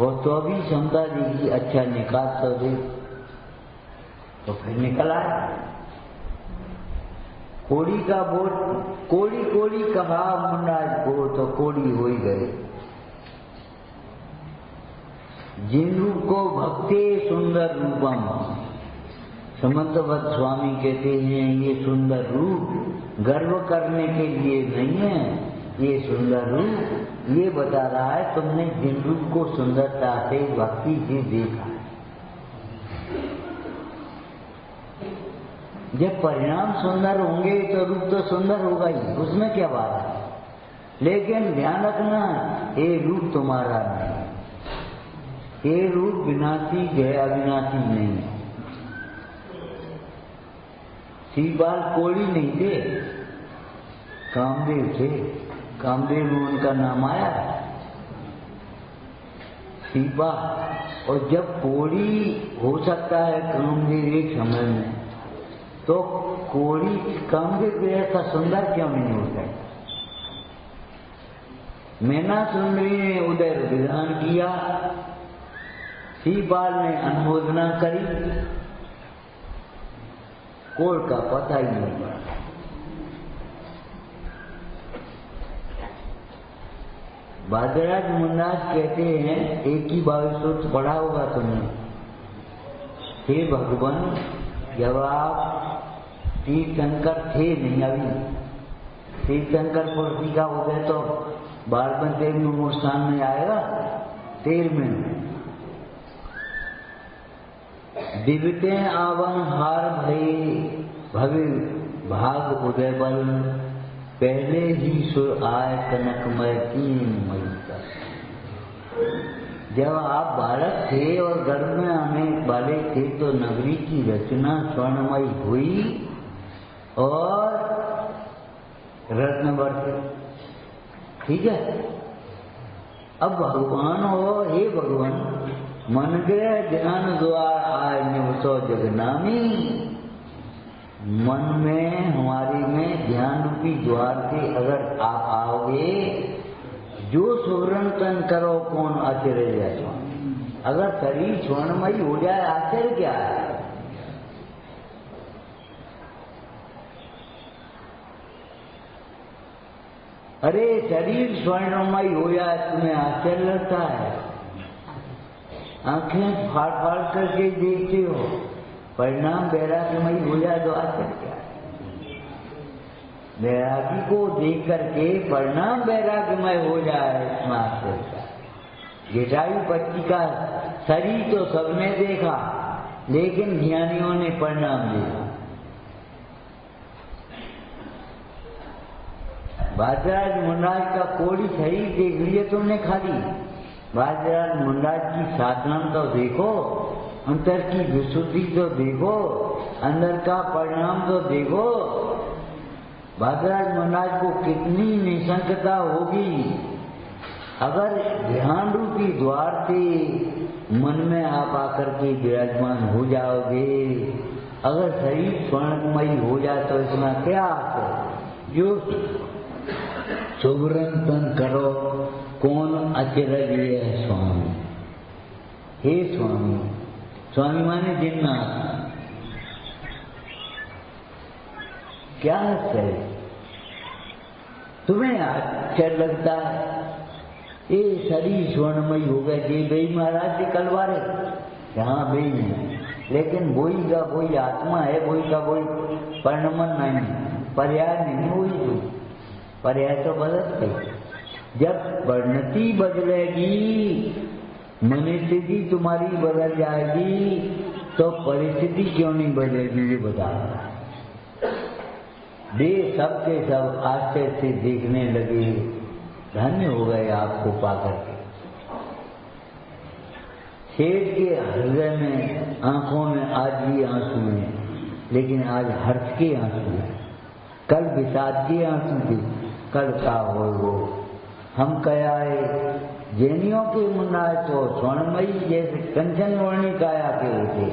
और तो अभी क्षमता देगी, अच्छा निकाल तो दे, तो फिर निकल आया। कोड़ी का बोल, कोड़ी कोड़ी कहा मुंडाज को, तो कोड़ी हो ही गए। जिन रूप को भक्ति सुंदर रूपम, समंतवत स्वामी कहते हैं, ये सुंदर रूप गर्व करने के लिए नहीं है, ये सुंदर रूप ये बता रहा है तुमने जिन रूप को सुंदरता से भक्ति से देखा। जब परिणाम सुंदर होंगे तो रूप तो सुंदर होगा ही, उसमें क्या बात है। लेकिन ध्यान रखना, ये रूप तुम्हारा नहीं, ये रूप विनाशी है, अविनाशी नहीं है। शिवपाल कोड़ी नहीं थे, कामदेव थे, कामदेव में उनका नाम आया शिवपाल। और जब कोड़ी हो सकता है कामदेव एक समय में, तो कोड़ी कामदेव ऐसा सुंदर क्यों नहीं होता? मैना सुंदरी ने उदय विधान किया, शिवपाल ने अनुमोदना करी, कोड़ का पता ही नहीं पड़ा। बादराज मुन्नाज कहते हैं, एक ही बाविष्ट पढ़ा होगा तुमने, हे भगवान, जब आप तीर्थंकर थे नहीं, अभी तीर्थंकर पुरती का हो गए तो 12 में मुस्तान में आएगा, 13 में दिव्यते आवन हार भय भवे भाग उदय बल, पहले ही सुर आय कनकमय तीन मई तक। जब आप बालक थे और गर्भ में आने वाले थे तो नगरी की रचना स्वर्णमयी हुई और रत्न बरसे, ठीक है। अब भगवान हो, हे भगवान, मन ग्रह ध्यान द्वार आय निवसो जगनामी, मन में हमारे में ध्यान रूपी द्वार से अगर आप आओगे, जो सुवर्ण तन करो कौन आश्चर्य जाए। अगर शरीर स्वर्णमयी हो जाए, आश्चर्य क्या है? अरे शरीर स्वर्णमयी हो जाए तुम्हें आश्चर्य लगता है? आंखें फाड़ फाड़ करके देखते हो, परिणाम वैराग्यमयी हो जाए तो आश्चर्य क्या है? वैरागी को देख करके परिणाम वैराग्यमय हो जाए, इसमें आश्चर्य क्या है? जटायु पक्षी का शरीर तो सबने देखा, लेकिन ज्ञानियों ने परिणाम देखा। बादराज मुंडाज का कोड़ी शरीर देख लिए तुमने खाली, बादराज मुंडाज की साधना तो देखो, अंतर की विशुद्धि तो देखो, अंदर का परिणाम तो देखो। बादराज मुंडाज को कितनी निशंकता होगी अगर ध्यान रूपी द्वार से मन में आप आकर के विराजमान हो जाओगे। अगर शरीर स्वर्णमयी हो जाए तो इसमें क्या है? जो सुवर्ण तन करो कौन अचरज है स्वामी। हे स्वामी, स्वामी माने जिन्नाथ, क्या है तुम्हें आश्चर्य लगता है? ये शरीर स्वर्णमयी हो गए, ये बेई महाराज के कलवारे यहाँ बेई है, लेकिन वही का वही आत्मा है, वही का वही परिणमन नहीं, पर्याय नहीं हुई। तो पर्याय तो बदल गई। जब परिणति बदलेगी मनस्थिति तुम्हारी बदल जाएगी तो परिस्थिति क्यों नहीं बदलेगी ये बता। दे सबके सब आस्ते से देखने लगे, धन्य हो गए आपको पाकर के। शेर के हृदय में, आंखों में आज भी आंसू हैं, लेकिन आज हर्ष के आंसू हैं। कल विषाद के आंसू थे, कल का हो वो हम कयाए जैनियों के मुन्ना तो स्वर्णमयी जैसे कंचन वर्णी काया के होते।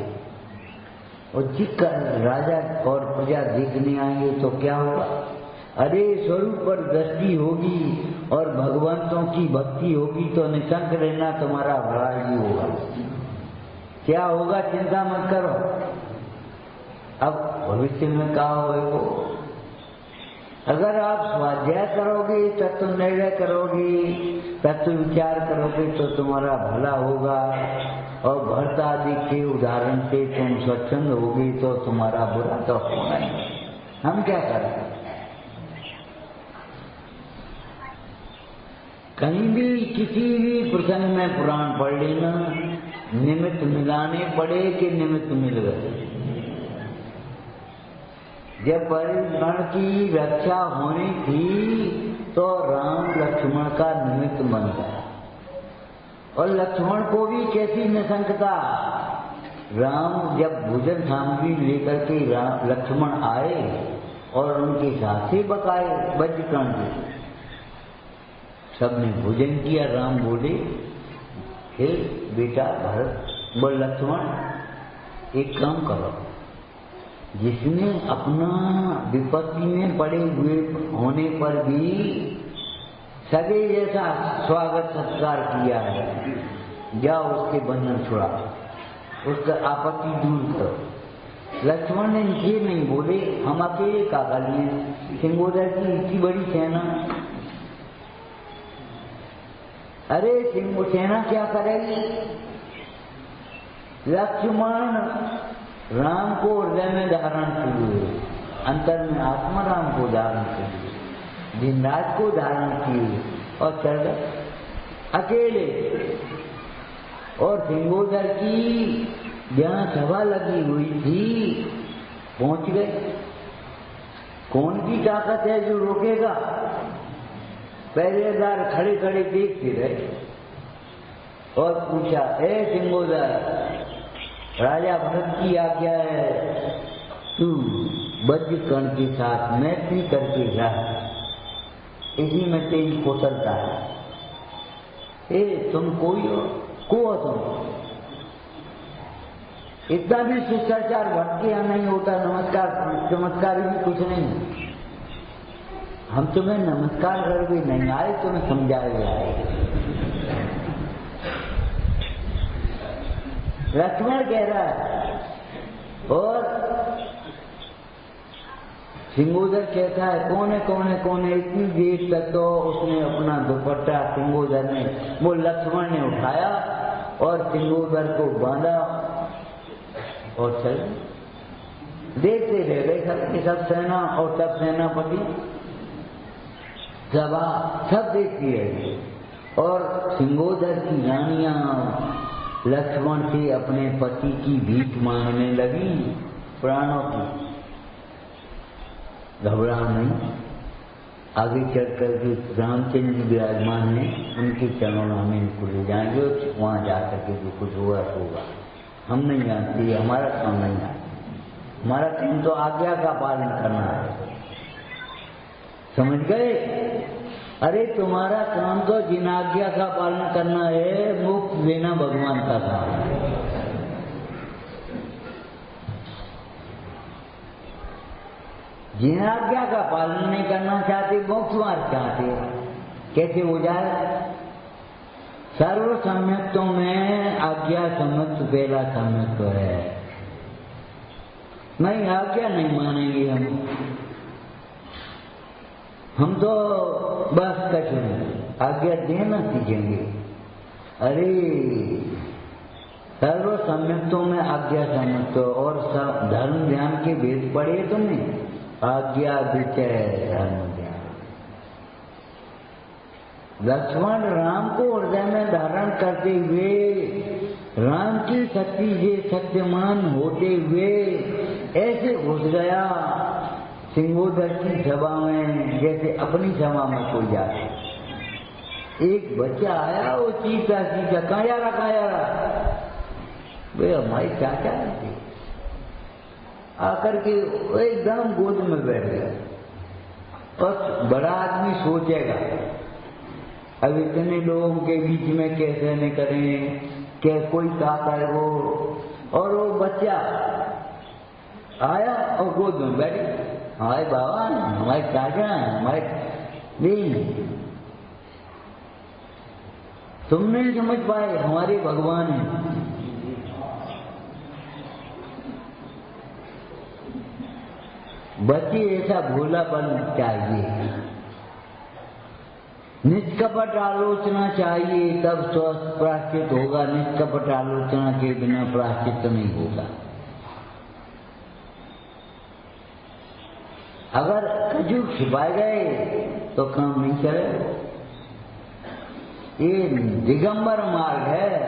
और जिक राजा और प्रजा देखने आएंगे तो क्या होगा? अरे स्वरूप पर दृष्टि होगी और भगवंतों की भक्ति होगी तो निशंक रहना, तुम्हारा भला ही होगा। क्या होगा चिंता मत करो। अब भविष्य में क्या होगा? अगर आप स्वाध्याय करोगे, तत्व निर्णय करोगे, तत्व विचार करोगे तो तुम्हारा भला होगा। और भरत आदि के उदाहरण से तुम स्वच्छंद होगे तो तुम्हारा बुरा तो होना ही। हम क्या करें? कहीं भी किसी भी प्रसंग में पुराण पढ़ लेना, निमित्त मिलाने पड़े कि निमित्त मिल गए। जब परिगण की रक्षा होनी थी तो राम लक्ष्मण का निमित्त बन गया। और लक्ष्मण को भी कैसी निशंकता। राम जब भोजन सामग्री लेकर के लक्ष्मण आए और उनके साथ से बकाए वज्रकर्ण के सबने भोजन किया। राम बोले, हे बेटा भरत, बोल लक्ष्मण एक काम करो, जिसने अपना विपत्ति में पड़े हुए होने पर भी सगे जैसा स्वागत सत्कार किया है, जाओ उसके बंधन छुड़ा, उसका आपत्ति दूर करो। लक्ष्मण ने ये नहीं बोले, हम अकेले काका लिए सिंगोदर की इतनी बड़ी सेना। अरे सिंह सेना क्या करेगी? लक्ष्मण राम को हृदय में धारण किए, अंतर में आत्मा राम को धारण किए, जिनराज को धारण किए और चल गए अकेले। और सिंगोदर की जहाँ सभा लगी हुई थी पहुंच गए। कौन की ताकत है जो रोकेगा? पहरेदार खड़े खड़े देखते रहे और पूछा, ए सिंगोदर, राजा भरत की आज्ञा है, तू वज्रकर्ण के साथ मैत्री करके जा, इसी में तेरी कुशलता है। ए तुम कोई हो तुम? इतना भी शिष्टाचार भटके नहीं होता। नमस्कार चमत्कार भी कुछ नहीं। हम तुम्हें नमस्कार करके नहीं आए, तुम्हें समझाए आए। लक्ष्मण कह रहा है और सिंगोदर कहता है, कौन है कौन है कौन है। इतनी देर तक तो उसने अपना दुपट्टा सिंगोदर ने, वो लक्ष्मण ने उठाया और सिंगोदर को बांधा और चल देखते रह गए सब सेना और सब सेनापति सभा सब देखती रही। और सिंगोदर की रानियां लक्ष्मण से अपने पति की भीख मांगने लगी, प्राणों की। घबरा नहीं, आगे चलकर के रामचंद्र विराजमान ने उनके चरणों में इनको ले जाएंगे और वहां जाकर के जो कुछ हुआ होगा। हम नहीं जानते, हमारा काम नहीं है। हमारा काम तो आज्ञा का पालन करना है, समझ गए? अरे तुम्हारा काम तो जिन आज्ञा का पालन करना है, मोक्ष देना भगवान का काम है। जिन आज्ञा का पालन नहीं करना चाहते, मोक्ष मार्ग चाहते, कैसे हो जाए? सर्व सम्यक्तों में आज्ञा सम्यक्त पहला सम्यक्त है। नहीं, आज्ञा नहीं मानेंगे हम तो बस कछ आज्ञा देना सीखेंगे। अरे सर्व सम्यक्तों में आज्ञा सम्यक्त और धर्म ध्यान के भेद पढ़े तुमने? आज्ञा विचय धर्म ध्यान। लक्ष्मण राम को हृदय में धारण करते हुए, राम की शक्ति से शक्तिमान होते हुए ऐसे घुस गया सिंहोदर की सभा में जैसे अपनी सभा में कोई जाए। एक बच्चा आया, वो चीखा चीखा, कहाँ जा रहा वे हमारी चाचा थे। आकर के एकदम गोद में बैठ गया। और बड़ा आदमी सोचेगा अब इतने लोगों के बीच में कैसे न करें, क्या कोई का करे वो। और वो बच्चा आया और गोद में बैठ गया। हमारे बाबा हमारे चाचा हमारे नहीं, तुम नहीं समझ पाए, हमारे भगवान हैं। बच्चे ऐसा भोलापन चाहिए, निष्कपट आलोचना चाहिए, तब स्वस्थ प्रायश्चित होगा। निष्कपट आलोचना के बिना प्रायश्चित नहीं होगा। अगर कजुग छिपाए गए तो काम नहीं चले। ये दिगंबर मार्ग है।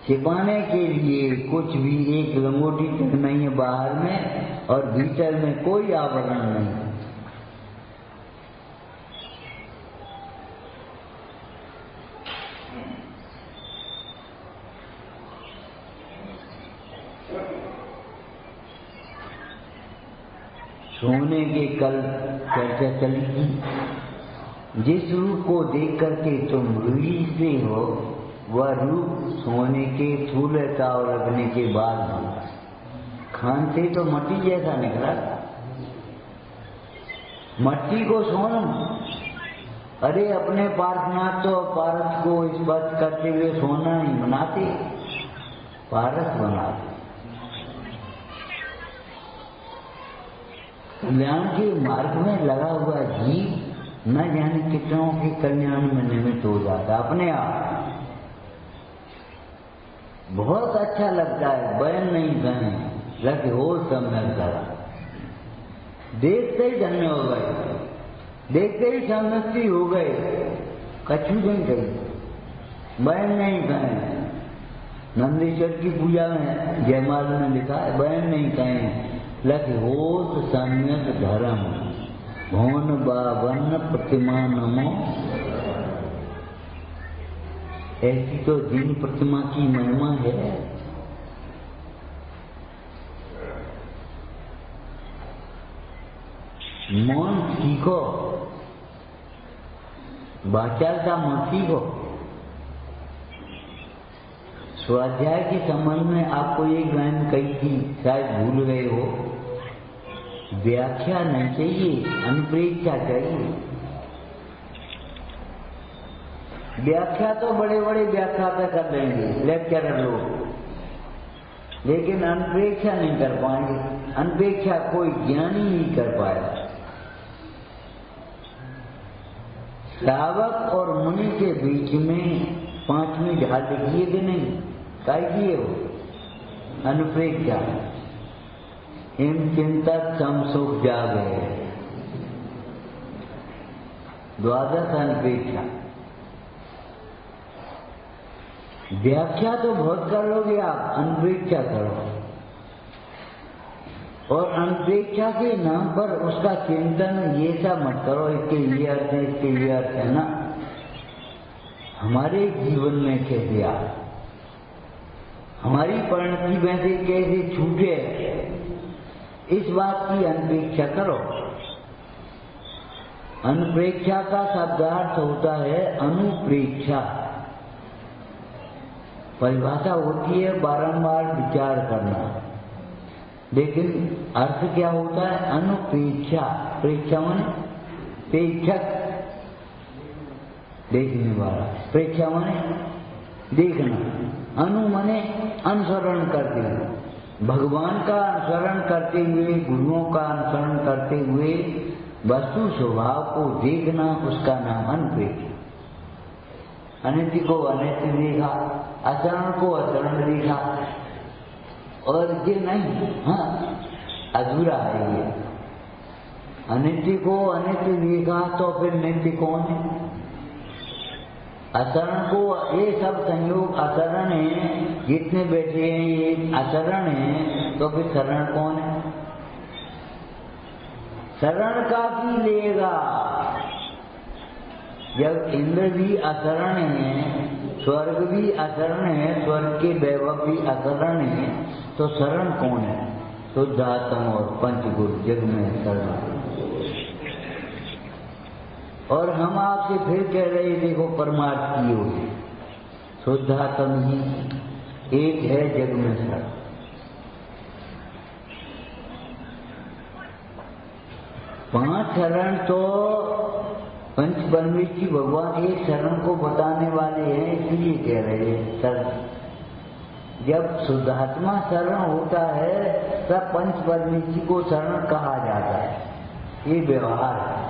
छिपाने के लिए कुछ भी, एक लंगोटी तक नहीं है बाहर में, और भीतर में कोई आवरण नहीं। सोने के कल चर्चा चली थी। जिस रूप को देख करके तुम रुईसे हो, वह रूप सोने के फूले ताव लगने के बाद बना। खान से तो मट्टी जैसा निकला। मट्टी को सोना, अरे अपने पार्शनाथ तो पारस को स्पर्श करते हुए सोना नहीं बनाते, पारस बनाते। कल्याण के मार्ग में लगा हुआ जीव न जाने कितनों के कल्याण में निमित्त हो जाता अपने आप। बहुत अच्छा लगता है, बयान नहीं कहें, लगे हो समय करा। देखते ही धन्य हो गए, देखते ही सम्मति हो गए, कछु नहीं कही, बयान नहीं कहें। नंदीश्वर की पूजा में जयमाल में लिखा है, बयान नहीं कहें, लगे होत सम्यक धर्म भवन बावन प्रतिमा नमो। ऐसी तो जिन प्रतिमा की महिमा है। मौन सीखो, वाचालता मत सीखो। स्वाध्याय के संबंध में आपको एक लाइन कही थी, शायद भूल गए हो। व्याख्या नहीं चाहिए, अनुप्रेक्षा चाहिए। व्याख्या तो बड़े बड़े व्याख्याता कर देंगे, लेक्चरर लोग, लेकिन अनुप्रेक्षा नहीं कर पाएंगे। अनुप्रेक्षा कोई ज्ञानी नहीं कर पाएगा। श्रावक और मुनि के बीच में 5वीं ढाल लिखिए कि नहीं, काय किए हो अनुप्रेक्षा। इन चिंतक सम सुख जागे, द्वादश अनुप्रेक्षा। व्याख्या तो बहुत कर लोगे आप, अनुप्रेक्षा करो। और अनुप्रेक्षा के नाम पर उसका चिंतन ये सब मत करो, इसके ये अर्थ है, इसके ये अर्थ है ना। हमारे जीवन में कैसे आ, हमारी परिणति में से कैसे छूटे, इस बात की अनुप्रेक्षा करो। अनुप्रेक्षा का शब्दार्थ होता है अनुप्रेक्षा। परिभाषा होती है बारंबार विचार करना, लेकिन अर्थ क्या होता है अनुप्रेक्षा। प्रेक्षा माने प्रेक्षक, देखने वाला। प्रेक्षा माने देखना, अनु माने अनुसरण करते हुए, भगवान का अनुसरण करते हुए, गुरुओं का अनुसरण करते हुए वस्तु स्वभाव को देखना, उसका नाम अनुप्रेक्षा। अनित्य को अनित्य देखा, आचरण को आचरण देखा, और ये नहीं, हाँ अधूरा है ये। अनित्य को अनित्य देखा तो फिर नित्य कौन है? अशरण को, ये सब संयोग अशरण है, जितने बैठे हैं ये अशरण है, तो फिर शरण कौन है? शरण का भी लेगा। जब इंद्र भी अशरण है, स्वर्ग भी अशरण है, स्वर्ग के वैभव भी अशरण है, तो शरण कौन है? शुद्धात्म और पंचगुरु जग में शरण। और हम आपसे फिर कह रहे देखो परमार्थ की ओर शुद्धात्म ही एक है जग में शरण। पांच शरण तो पंच परमेश्वरी भगवान एक शरण को बताने वाले हैं, इसलिए कह रहे हैं शरण। जब शुद्धात्मा शरण होता है तब पंच परमेश्वरी को शरण कहा जाता है। ये व्यवहार है।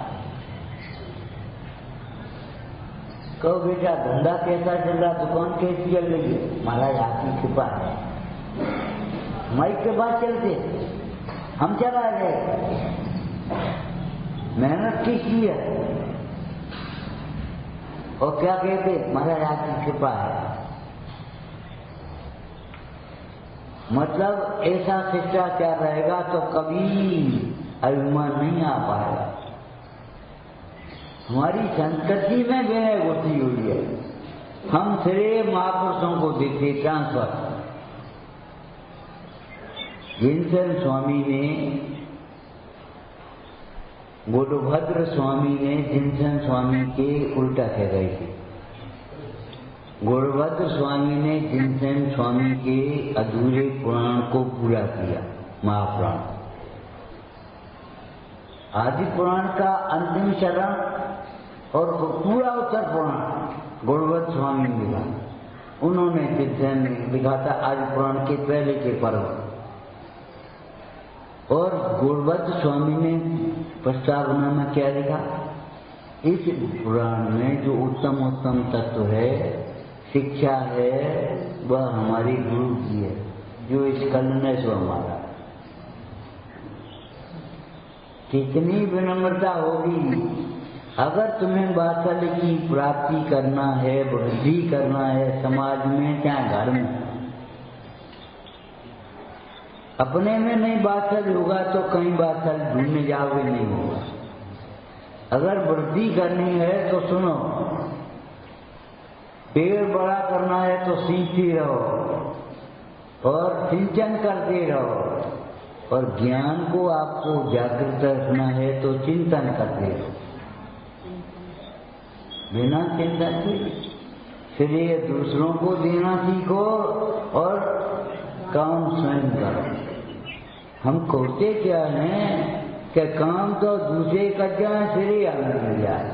कहो बेटा धंधा कैसा चल रहा, दुकान कैसी चल रही है? महाराज आपकी कृपा है। माइक के पास चलते हम चला गए, मेहनत की है, और क्या कहते? महाराज आपकी कृपा है। मतलब ऐसा शिष्टाचार रहेगा तो कभी अभिमान नहीं आ पाएगा। हमारी संस्कृति में विनय घुसी हुई है। हम सिर्फ महापुरुषों को देखते ट्रांसफर। जिनसन स्वामी ने, गौड़भद्र स्वामी ने जिनसन स्वामी के उल्टा कह गए थे। गौड़भद्र स्वामी ने जिनसन स्वामी के अधूरे पुराण को पूरा किया, महापुराण। आदि पुराण का अंतिम चरण और पूरा उत्तर पुराण गौड़भद्र स्वामी ने लिखा। उन्होंने जिनसन में लिखा था आदि पुराण के पहले के पर्व। और गौड़भद्र स्वामी ने प्रस्तावना में क्या लिखा? इस पुराण में जो उत्तम उत्तम तत्व है, शिक्षा है, वह हमारी गुरु की है, जो इस कल सो हमारा। कितनी विनम्रता होगी। अगर तुम्हें वात्सल्य की प्राप्ति करना है, वृद्धि करना है समाज में, चाहे घर में, अपने में नहीं वात्सल्य होगा तो कहीं वात्सल्य ढूंढने जाओगे नहीं होगा। अगर वृद्धि करनी है तो सुनो, पेड़ बड़ा करना है तो सींचते रहो और सिंचन करते रहो, और ज्ञान को आपको जागृत रखना है तो चिंतन करते रहो। बिना चिंता के श्रेय दूसरों को देना सीखो और काम स्वयं करो। हम कहते क्या हैं कि काम तो दूसरे कर जाए, श्रेय मिल जाए।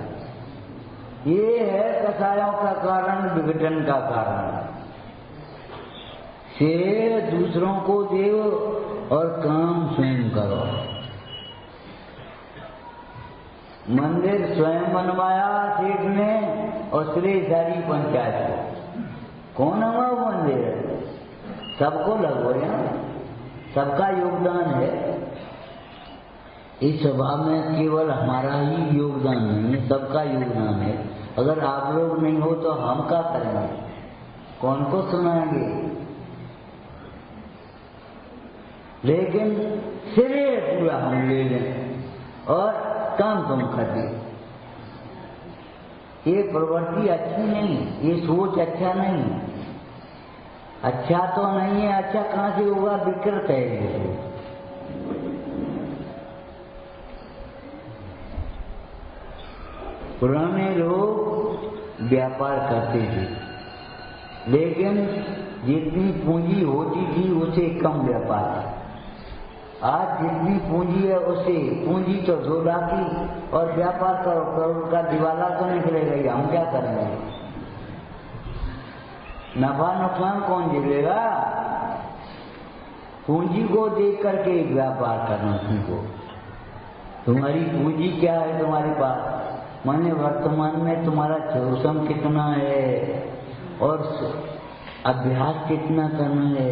ये है कसायों का कारण, विघटन का कारण। श्रेय दूसरों को दो और काम स्वयं करो। मंदिर स्वयं बनवाया सेठ ने और श्रेय सारी पंचायत को। कौन है वो मंदिर? सबको लगो यहाँ, सबका योगदान है। इस सभा में केवल हमारा ही योगदान नहीं है, सबका योगदान है। अगर आप लोग नहीं हो तो हम क्या करेंगे? कौन को सुनाएंगे? लेकिन श्रेय पूरा हम ले लें और काम तुम करते। ये प्रवृत्ति अच्छी नहीं, ये सोच अच्छा नहीं। अच्छा तो नहीं है, अच्छा कहां से होगा? विकृत है ये। पुराने लोग व्यापार करते थे, लेकिन जितनी पूंजी होती थी उससे कम व्यापार था। आज जितनी पूंजी है उससे पूंजी तो 2 लाख की और व्यापार करोड़ का दिवाला तो निकलेगा। हम क्या करेंगे? नफा नुकसान कौन झेलेगा? पूंजी को देख करके व्यापार करना सीखो। तुम्हारी पूंजी क्या है तुम्हारे पास, माने वर्तमान में तुम्हारा चौसम कितना है और अभ्यास कितना करना है।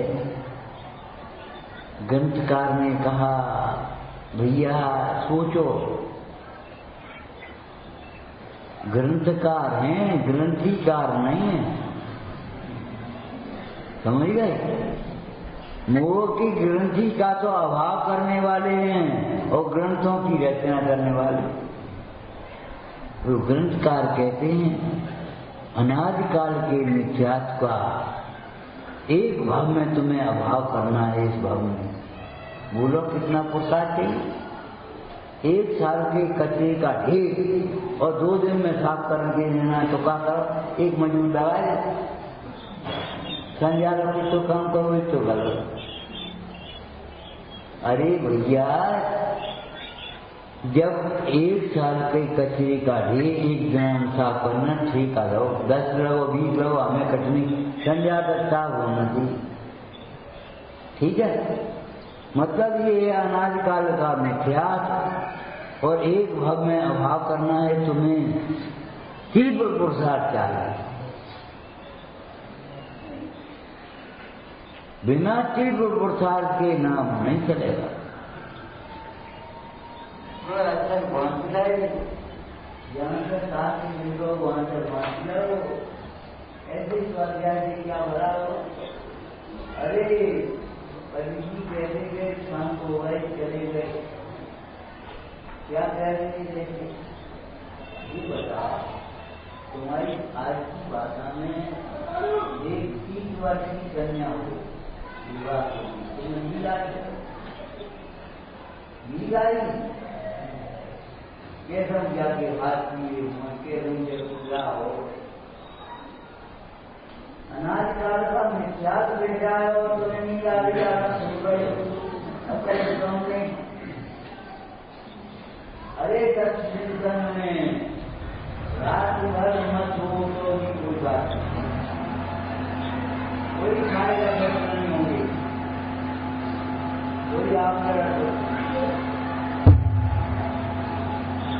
ग्रंथकार ने कहा भैया सोचो, ग्रंथकार हैं, ग्रंथीकार नहीं है, समझ गए? मोह की ग्रंथि का तो अभाव करने वाले हैं और ग्रंथों की रचना करने वाले। वो ग्रंथकार कहते हैं अनादिकाल के मिथ्यात्व का एक भाव में तुम्हें अभाव करना है। इस भाव में बोलो कितना पुरुषार्थ चाहिए। 1 साल के कचरे का ढेर और 2 दिन में साफ करके देना, तो क्या करो, एक मजदूर लगाए, संज्ञा रखो तो काम करो, तो करो। अरे भैया, जब 1 साल के कचरे का ढेर 1 दिन साफ करना, ठीक आ जाओ, 10 रहो 20 रहो, हमें कटनी, संज्ञा तक साफ होना चाहिए, ठीक है। मतलब ये अनादिकाल का मिथ्यात्व और एक भाव में अभाव करना है तुम्हें, तीव्र पुरुषार्थ चाहिए। बिना तीव्र पुरुषार्थ के नाम नहीं चलेगा। अच्छा बांट लो, यहाँ से साथ मिल लो, वहां से बांट लो, ऐसे स्वाध्याय से क्या भरा हो। अरे परिधि कहते गए, शाम को गए, चले गए, क्या कह रहे थे? ये बता, तुम्हारी आज की भाषा में एक 30 वर्ष की कन्या हो, विवाह तुम्हें मिलाई कैसा जाके हाथ किए के रूपे पूजा हो। अनादिकाल का मिथ्यात्व बेटा है और तुम्हें मिला लिया अपने सामने। अरे तत्चिंतन में रात भर मत हो तो भी कोई बात नहीं, कोई खाएगा दर्शन नहीं होंगे, कोई आपका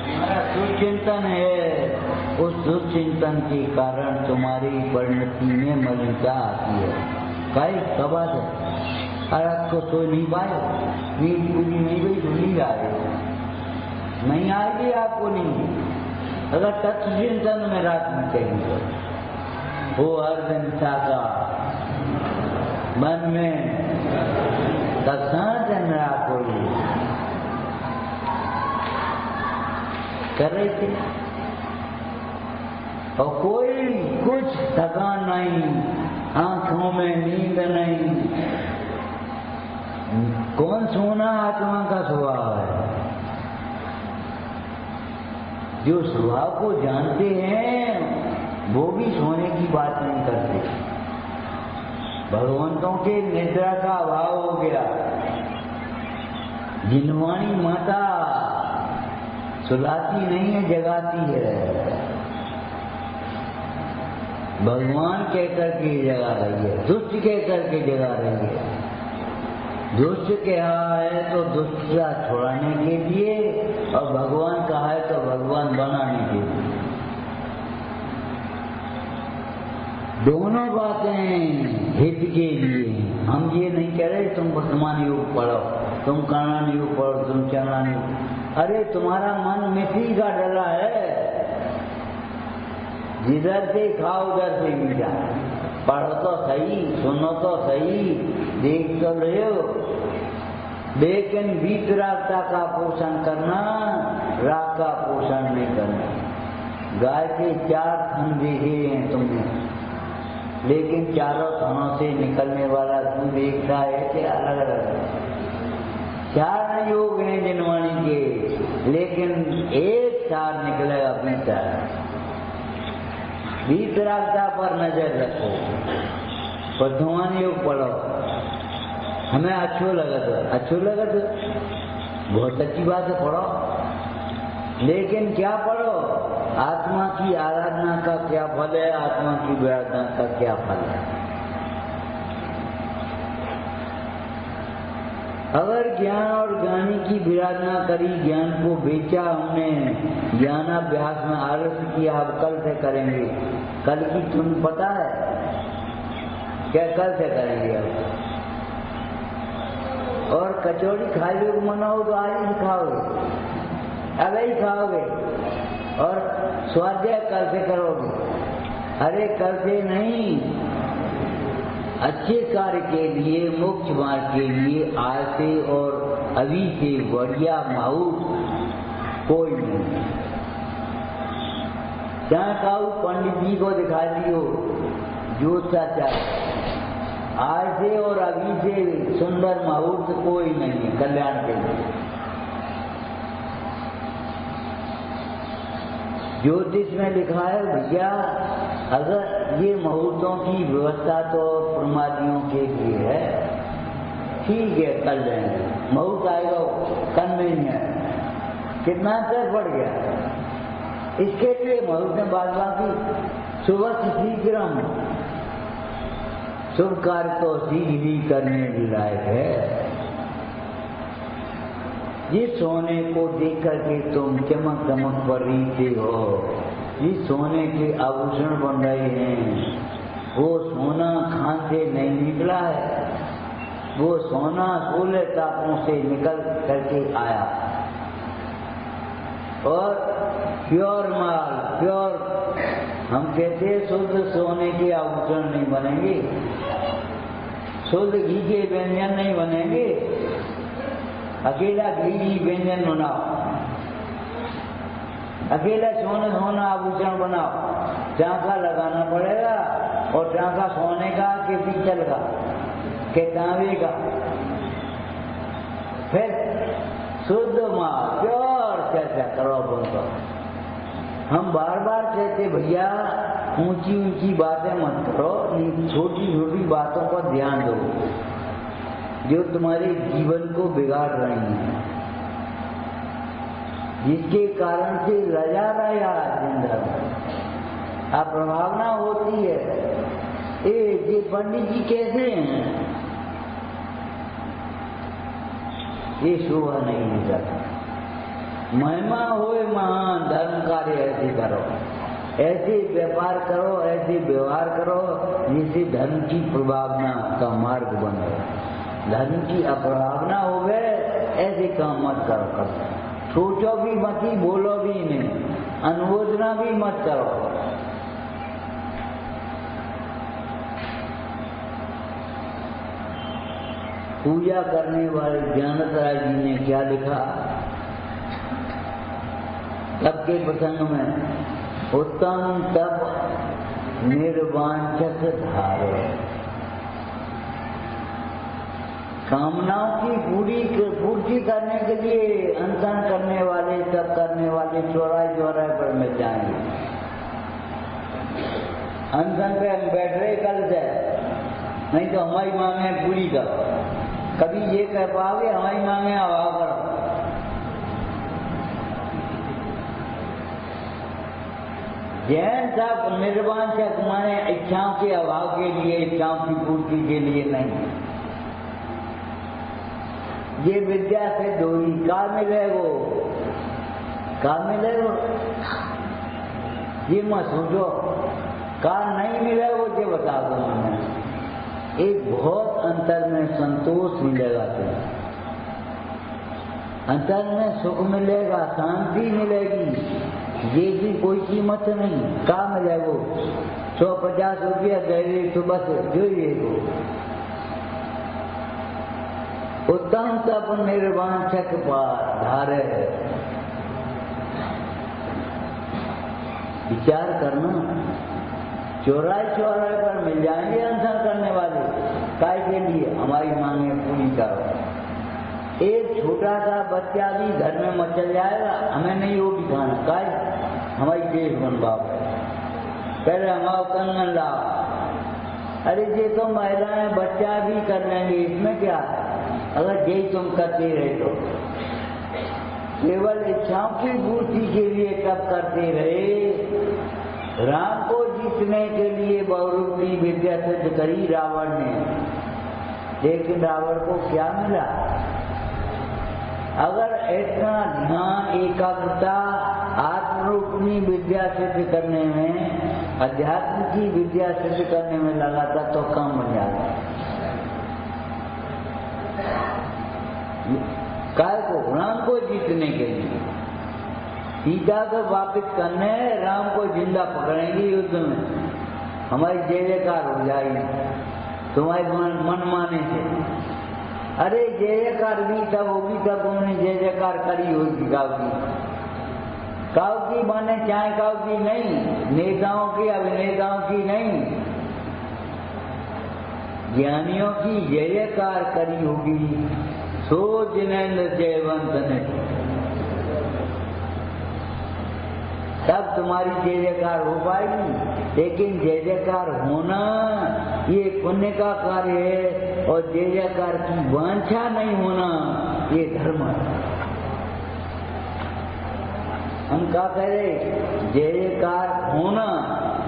हमारा दुचिंतन है। उस दुचिंतन के कारण तुम्हारी परिणति में मलिनता आती है। कई कबाद है, को सो नहीं पाए, नींद पूरी नहीं गई, भूली आए, नहीं आएगी आपको नहीं। अगर तत्चिंतन में रात में कहेंगे वो हर दिन का मन में तत्साधन कोई कर रही थी और कोई कुछ थकान नहीं, आंखों में नींद नहीं। कौन सोना आत्मा का स्वभाव है। जो स्वभाव को जानते हैं वो भी सोने की बात नहीं करते। भगवंतों के निद्रा का अभाव हो गया। जिनवाणी माता सुलाती नहीं है, जगाती है। भगवान कहकर के जगा रही है, दुष्ट कहकर के जगा रही है। दुष्ट कहा है तो दुष्टता छुड़ाने के लिए, और भगवान कहा है तो भगवान बनाने के लिए। दोनों बातें हित के लिए। हम ये नहीं कह रहे तुम वर्तमान योग पढ़ो, तुम कर्णन योग पढ़ो, तुम चरण योग। अरे तुम्हारा मन मिट्टी का डला है, जिधर से खाओ उधर से मिटा। पढ़ो तो सही, सुनो तो सही, देख तो रहे हो, लेकिन वीतरागता का पोषण करना, राग का पोषण नहीं करना। गाय के 4 थन देखे हैं तुमने, लेकिन चारों थनों से निकलने वाला दूध एक सा है कि अलग अलग। 4 योग हैं जिनवाणी के, लेकिन एक सार निकलेगा भीतर। वीतरागता पर नजर रखो, वर्धमान योग पढ़ो। हमें अच्छो लगत बहुत अच्छी बात है, पढ़ो। लेकिन क्या पढ़ो? आत्मा की आराधना का क्या फल है, आत्मा की विराधना का क्या फल है। अगर ज्ञान और ज्ञानी की विराधना करी, ज्ञान को बेचा हमने, ज्ञानाभ्यास में आलस्य किया, अब कल से करेंगे। कल की तुम्हें पता है क्या? कल से करेंगे। अब और कचौड़ी खाए लोग मनाओ तो आज ही खाओगे, अब ही खाओगे, और स्वाध्याय कल से करोगे। अरे कल से नहीं, अच्छे कार्य के लिए, मोक्ष मार्ग के लिए आज से और अभी से बढ़िया माहौल कोई नहीं। चाहे काऊ पंडित जी को दिखा दियो जो चाचा, आज से और अभी से सुंदर माहौल से कोई नहीं है कल्याण के लिए। ज्योतिष में लिखा है भैया, अगर ये मुहूर्तों की व्यवस्था तो प्रमादियों के लिए है, ठीक है कर जाएंगे, मुहूर्त आएगा कल नहीं है, कितना अंतर पड़ गया। इसके लिए मुहूर्त में बात बाकी सुबह शीघ्रम, शुभ कार्य तो शीघ्र ही करने लायक है। जिस सोने को देख करके तुम चमक चमक पर रीते हो, जिस सोने के आभूषण बन रहे हैं, वो सोना खान से नहीं निकला है, वो सोना सूर्य तापों से निकल करके आया। और प्योर माल, प्योर, हम कहते हैं शुद्ध सोने के आभूषण नहीं बनेंगे, शुद्ध घी के व्यंजन नहीं बनेंगे, अकेला घी व्यंजन बनाओ, अकेला सोना आभूषण बनाओ, टांका लगाना पड़ेगा, और टांका सोने का कि पीतल का कि तांबे का। फिर शुद्ध माल प्योर चर्चा करो बोलो। हम बार बार कहते भैया ऊंची ऊंची बातें मत करो, छोटी छोटी बातों पर ध्यान दो जो तुम्हारे जीवन को बिगाड़ रही हैं, जिसके कारण से लजा रहा जिंदगी अप्रभावना होती है। ये पंडित जी कैसे हैं, ये शोभा नहीं जाता। महिमा होए महान, धर्म कार्य ऐसे करो, ऐसे व्यापार करो, ऐसे व्यवहार करो जिससे धर्म की प्रभावना का मार्ग बने। धर्म की अप्रभावना हो गए ऐसे काम मत करो, सोचो भी मत ही, बोलो भी नहीं, अनुमोदना भी मत करो। पूजा करने वाले ज्ञानत राय जी ने क्या लिखा तप के प्रसंग में, उत्तम तप निर्वांछक धारे। कामनाओं की पूर्ति करने के लिए अनशन करने वाले, तप करने वाले चौराहे चौराहे पर मिल जाएंगे। अनशन पे हम बैठ रहे कल से, नहीं तो हमारी मांगे पूरी करो। कभी ये कह पाओगे हमारी मांगे अभाव करो। जैन सब निर्वांछक माने इच्छाओं के अभाव के लिए, इच्छाओं की पूर्ति के लिए नहीं। ये विद्या से दोही का मिले वो, का मिले वो, ये मत सोचो का नहीं मिले वो, ये बता दो मैंने। एक बहुत अंतर में संतोष मिलेगा तुम्हें, अंतर में सुख मिलेगा, शांति मिलेगी, ये भी कोई कीमत नहीं। का मिले वो 150 रुपया दे तो बस जो ये वो। उत्तम तप निर्वांछक धारे। विचार करना, चौराहे चौराहे पर मिल जाएंगे अनशन करने वाले, काय के लिए हमारी मांगे पूरी करो। एक छोटा सा बच्चा भी घर में मचल जाएगा, हमें नहीं वो भी खाना, काय हमारी देश बनवाओ, पहले हमारा कंगन लाओ। अरे ये तो महिलाएं बच्चा भी कर लेंगे, इसमें क्या है, अगर यही तुम करते रहे तो। केवल इच्छाओं की पूर्ति के लिए तप करते रहे। राम को जीतने के लिए बहुरूपी विद्या सिद्ध करी रावण ने, लेकिन रावण को क्या मिला। अगर इतना ध्यान, एकाग्रता आत्मरूपी विद्या सिद्ध करने में, अध्यात्म की विद्या सिद्ध करने में लगा था तो कम बन जाता। काय को? राम को जीतने के लिए। सीता को वापिस करने, राम को जिंदा पकड़ेंगे युद्ध में, हमारी जय जयकार हो जाएगी तुम्हारे मन माने से। अरे जय जयकार भी तब होगी तब उन्होंने जय जयकार करी होगी काव की माने चाहे काव की नहीं, नेताओं की अभिनेताओं की नहीं, ज्ञानियों की जय जयकार करी होगी। सो जिनेन्द्र जयवंत ने, तब तुम्हारी जय जयकार हो पाएगी। लेकिन जय जयकार होना ये पुण्य का कार्य है, और जय जयकार की वांछा नहीं होना ये धर्म है। हम क्या कह रहे? जय जयकार होना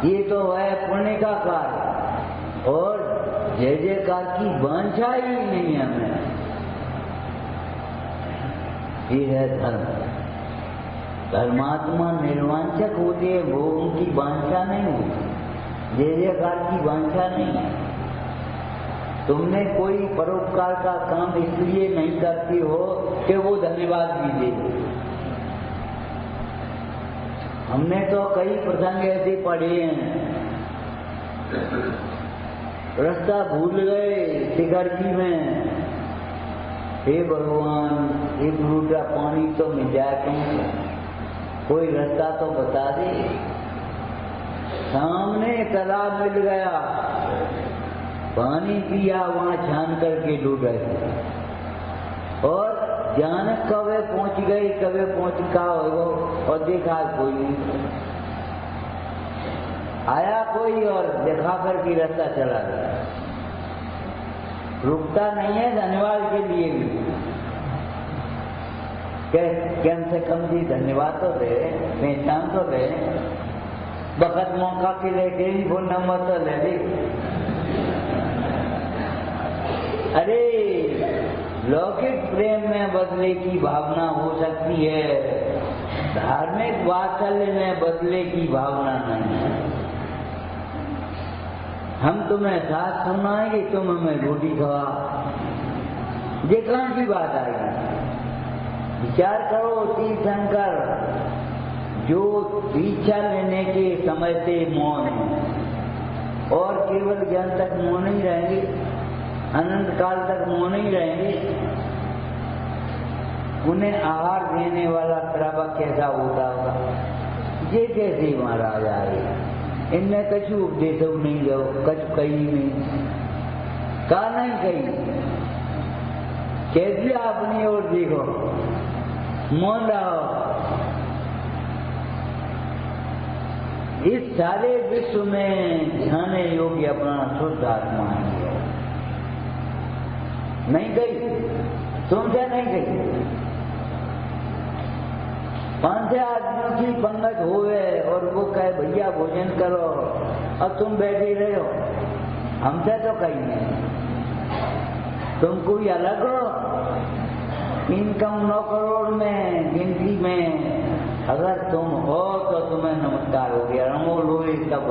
ये तो है पुण्य का कार्य, और जय जयकार की वांछा ही नहीं है हमें, ये है धर्म। धर्मात्मा निर्वांछक होते हैं, वो उनकी वांछा नहीं होती, जय जयकार की वांछा नहीं है। तुमने कोई परोपकार का काम इसलिए नहीं करती हो कि वो धन्यवाद भी दे। हमने तो कई प्रसंग ऐसे पढ़े हैं, रास्ता भूल गए शिखरजी में, हे भगवान एक लोटा पानी तो मिल जाए तुमको, कोई रास्ता तो बता दे। सामने तालाब मिल गया, पानी पिया वहां छान करके डूबे, और जान कवे पहुंच गई, कवे पहुंच का हो, और देखा कोई नहीं आया, कोई और देखा करके रास्ता चला गया। रुकता नहीं है धन्यवाद के लिए भी, कम से कम भी धन्यवाद तो दे, पहचान तो दे, वक्त मौका के लिए टेलीफोन नंबर तो ले दे। अरे लौकिक प्रेम में बदले की भावना हो सकती है, धार्मिक वात्सल्य में बदले की भावना नहीं है। हम तुम्हें साथ सुनाएंगे, तुम हमें रोटी खवा, ये कहाँ की बात आएगी? विचार करो तीर्थंकर, जो दीक्षा लेने के समय से मौन है, और केवल ज्ञान तक मौन नहीं रहेंगे, अनंत काल तक मौन नहीं रहेंगे, उन्हें आहार देने वाला श्रावक कैसा होता होगा? ये कैसे महाराज आए? इनमें कछु उपदेश नहीं जाओ, कछु कही नहीं, का नहीं कही, कैसे अपनी ओर देखो, मौन रहो। इस सारे विश्व में ध्यान योग्य अपना शुद्ध आत्मा है, नहीं गई, तुमसे नहीं गई। 5 आदमियों की पंगत होवे और वो कहे भैया भोजन करो, अब तुम बैठे रहे हो, हमसे तो कहीं नहीं। तुम कोई अलग हो, इनकम 9 करोड़ में गिनती में अगर तुम हो तो तुम्हें नमस्कार हो गया, रमो लोए सब।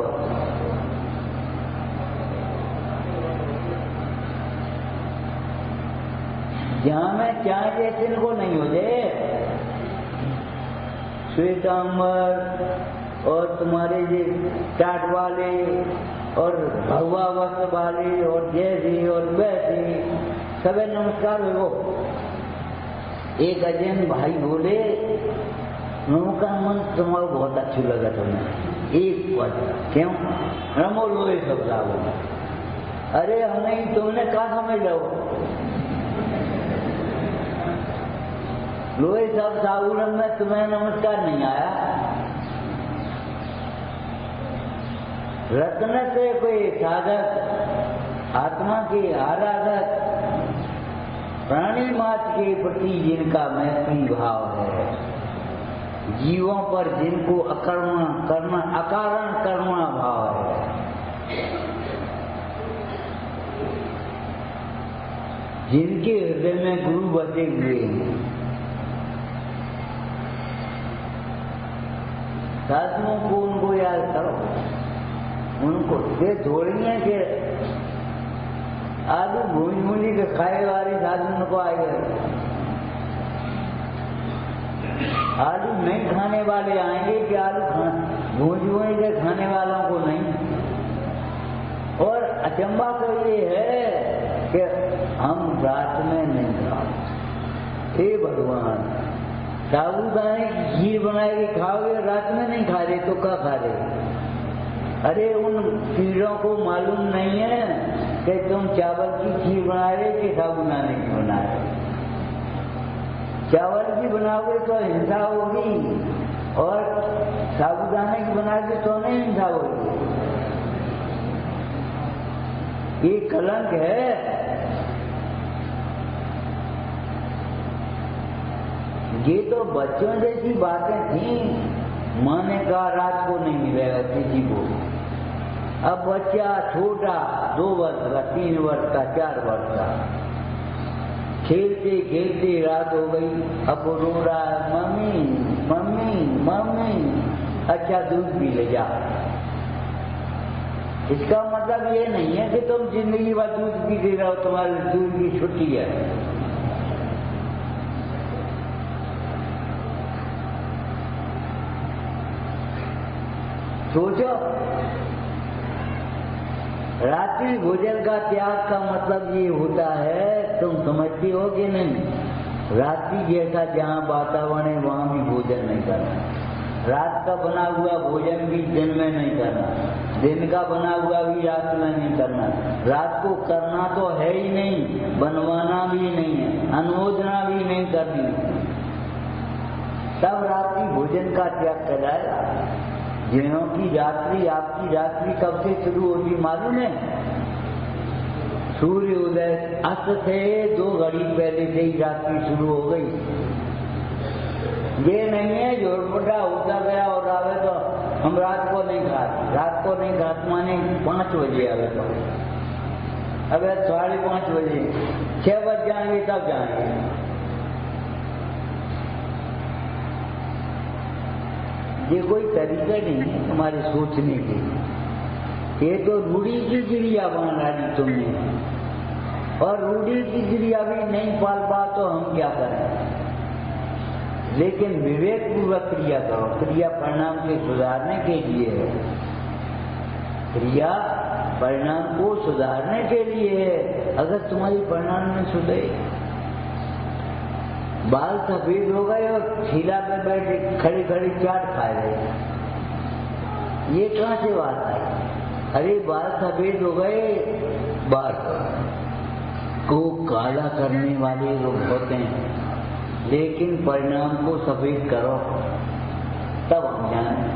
जहां में चाहे जिनको नहीं हो जाए, श्वेतांबर और तुम्हारे ये टाट वाले और भगवा वस्त्र वाले और जैसे और वैसे सबे नमस्कार हो। एक अजैन भाई बोले, उनका मन तुम्हारा बहुत अच्छा लगा तुम्हें, एक पद क्यों? रमो लोए सब साहब। अरे हम नहीं, तुमने कहा समझ लो, लोहे सब साबुन में तुम्हें नमस्कार नहीं आया। रत्न से कोई साधक, आत्मा के आराधक, प्राणी मात्र के प्रति जिनका मैत्री भाव है, जीवों पर जिनको अकर्मण करना, अकारण कर्मणा भाव है, जिनके हृदय में गुरु बसे हुए हैं, साधुओं को उनको याद करो। उनको ये थोड़ी है कि आलू भून भूनी के खाए वाली साधु को आए गए, आलू नहीं खाने वाले आएंगे कि आलू भूंज के खाने वालों को नहीं। और अचंबा तो ये है कि हम रात में नहीं खाते। हे भगवान, साबूदाने की खीर बना के खाओगे, रात में नहीं खा रहे तो क्या खा रहे? अरे उन कीड़ों को मालूम नहीं है कि तुम चावल की खीर बना रहे कि साबूदाने की बना रहे। चावल की बनाओगे तो हिंसा होगी और साबूदाने की बनाओगे तो नहीं हिंसा होगी। ये कलंक है। ये तो बच्चों जैसी बातें थी। माँ ने कहा रात को नहीं मिलेगा किसी को। अब बच्चा छोटा 2 वर्ष का, 3 वर्ष का, 4 वर्ष का, खेलते खेलते रात हो गई। अब वो रो रहा है, मम्मी मम्मी मम्मी। अच्छा दूध पी ले जा। इसका मतलब ये नहीं है कि तुम जिंदगी भर दूध पीते रहो, तुम्हारे दूध की छुट्टी है। सोचो, रात्रि भोजन का त्याग का मतलब ये होता है, तुम समझते हो कि नहीं? रात्रि जैसा जहाँ वातावरण है वहाँ भी भोजन नहीं करना। रात का बना हुआ भोजन भी दिन में नहीं करना, दिन का बना हुआ भी रात में नहीं करना। रात को करना तो है ही नहीं, बनवाना भी नहीं है, अनुमोदना भी नहीं करनी। तब रात्रि भोजन का त्याग कराएगा। जिनों की रात्रि, आपकी रात्रि कब से शुरू होगी मालूम है? सूर्य उदय अस्त से 2 घड़ी पहले से ही रात्रि शुरू हो गई। ये नहीं है झोरपटा होता गया और आवे तो हम रात को नहीं खाते। रात को नहीं खाते माने 5 बजे आवे तो, अब 5:30 बजे, 6 बज जाएंगे तब जाएंगे। ये कोई तरीका नहीं है तुम्हारे सोचने के। ये तो रूढ़ी की चिड़िया बना दी तुमने, और रूढ़ी की चिड़िया भी नहीं पाल पा तो हम क्या करें? लेकिन विवेक पूर्वक क्रिया करो। क्रिया परिणाम के सुधारने के लिए है। क्रिया परिणाम को सुधारने के लिए है। अगर तुम्हारी परिणाम में सुधरे, बाल सफेद हो गए और छीला पे बैठे खड़ी खड़ी चाट खा रहे, ये कहाँ से बात आई? अरे बाल सफेद हो गए, बाल को काला करने वाले लोग होते हैं, लेकिन परिणाम को सफेद करो तब हम जाने।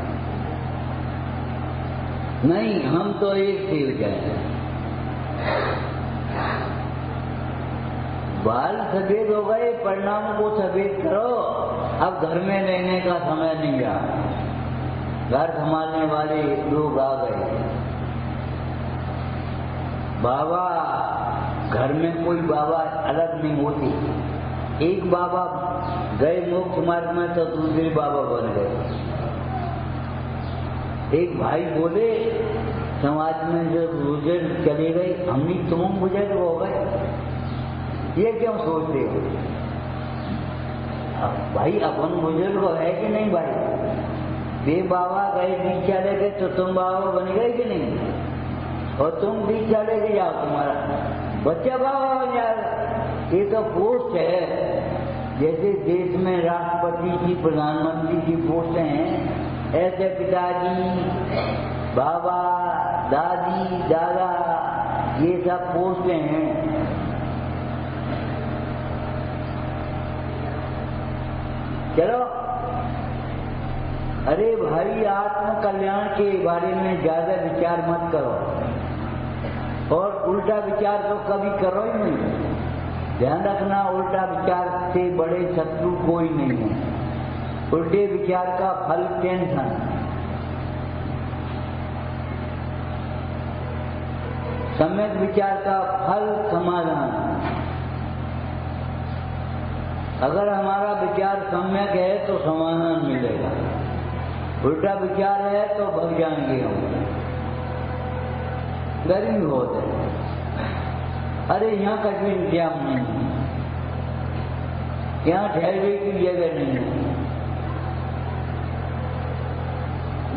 नहीं, हम तो एक से हो जाए। बाल सफेद हो गए, परिणाम को सफेद करो। अब घर में रहने का समय नहीं रहा, घर संभालने वाले लोग आ गए। बाबा, घर में कोई बाबा अलग नहीं होती। एक बाबा गए मोक्ष मार्ग में तो दूसरे बाबा बन गए। एक भाई बोले समाज में जो बुजुर्ग चले गए, हमने तुम बुजुर्ग हो गए, ये क्यों सोचते हो? भाई अपन बुजुर्ग है कि नहीं भाई? वे बाबा गए दीक्षा लेके तो तुम बाबा बन गए कि नहीं? और तुम दीक्षा लेके जाओ, तुम्हारा बच्चा बाबा बन जाएगा। ये तो पोस्ट है। जैसे देश में राष्ट्रपति की, प्रधानमंत्री की पोस्टें हैं, ऐसे पिताजी, बाबा, दादी, दादा, ये सब पोस्टें हैं। चलो, अरे भाई, आत्म कल्याण के बारे में ज्यादा विचार मत करो, और उल्टा विचार तो कभी करो ही नहीं। ध्यान रखना, उल्टा विचार से बड़े शत्रु कोई नहीं है। उल्टे विचार का फल टेंशन, सम्यक विचार का फल समाधान। अगर हमारा विचार सम्यक है तो समाधान मिलेगा, उल्टा विचार है तो भग जाएंगे हम। गरीब होते हैं। अरे यहाँ का भी इंतजाम नहीं है, यहाँ ठहरने की जगह नहीं है,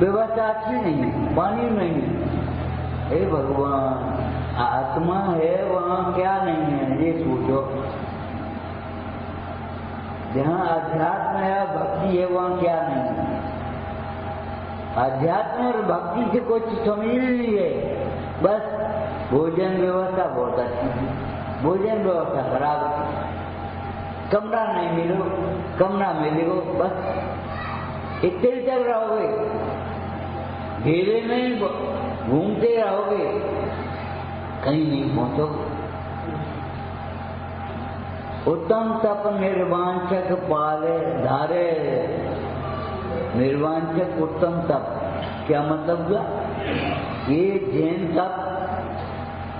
व्यवस्था अच्छी नहीं है, पानी नहीं है। हे भगवान, आत्मा है वहाँ क्या नहीं है ये सोचो। जहाँ अध्यात्म है भक्ति है वहाँ क्या नहीं है। अध्यात्म और भक्ति से कुछ समझ नहीं है। बस भोजन व्यवस्था बहुत अच्छी थी, भोजन व्यवस्था खराब थी, कमरा नहीं मिलो, कमरा मिलेगो, बस इतने चल रहोगे, घेरे में घूमते रहोगे, कहीं नहीं पहुंचोगे। उत्तम तप निर्वांचक पाले धारे। निर्वांचक उत्तम तप क्या मतलब हुआ? ये जैन तप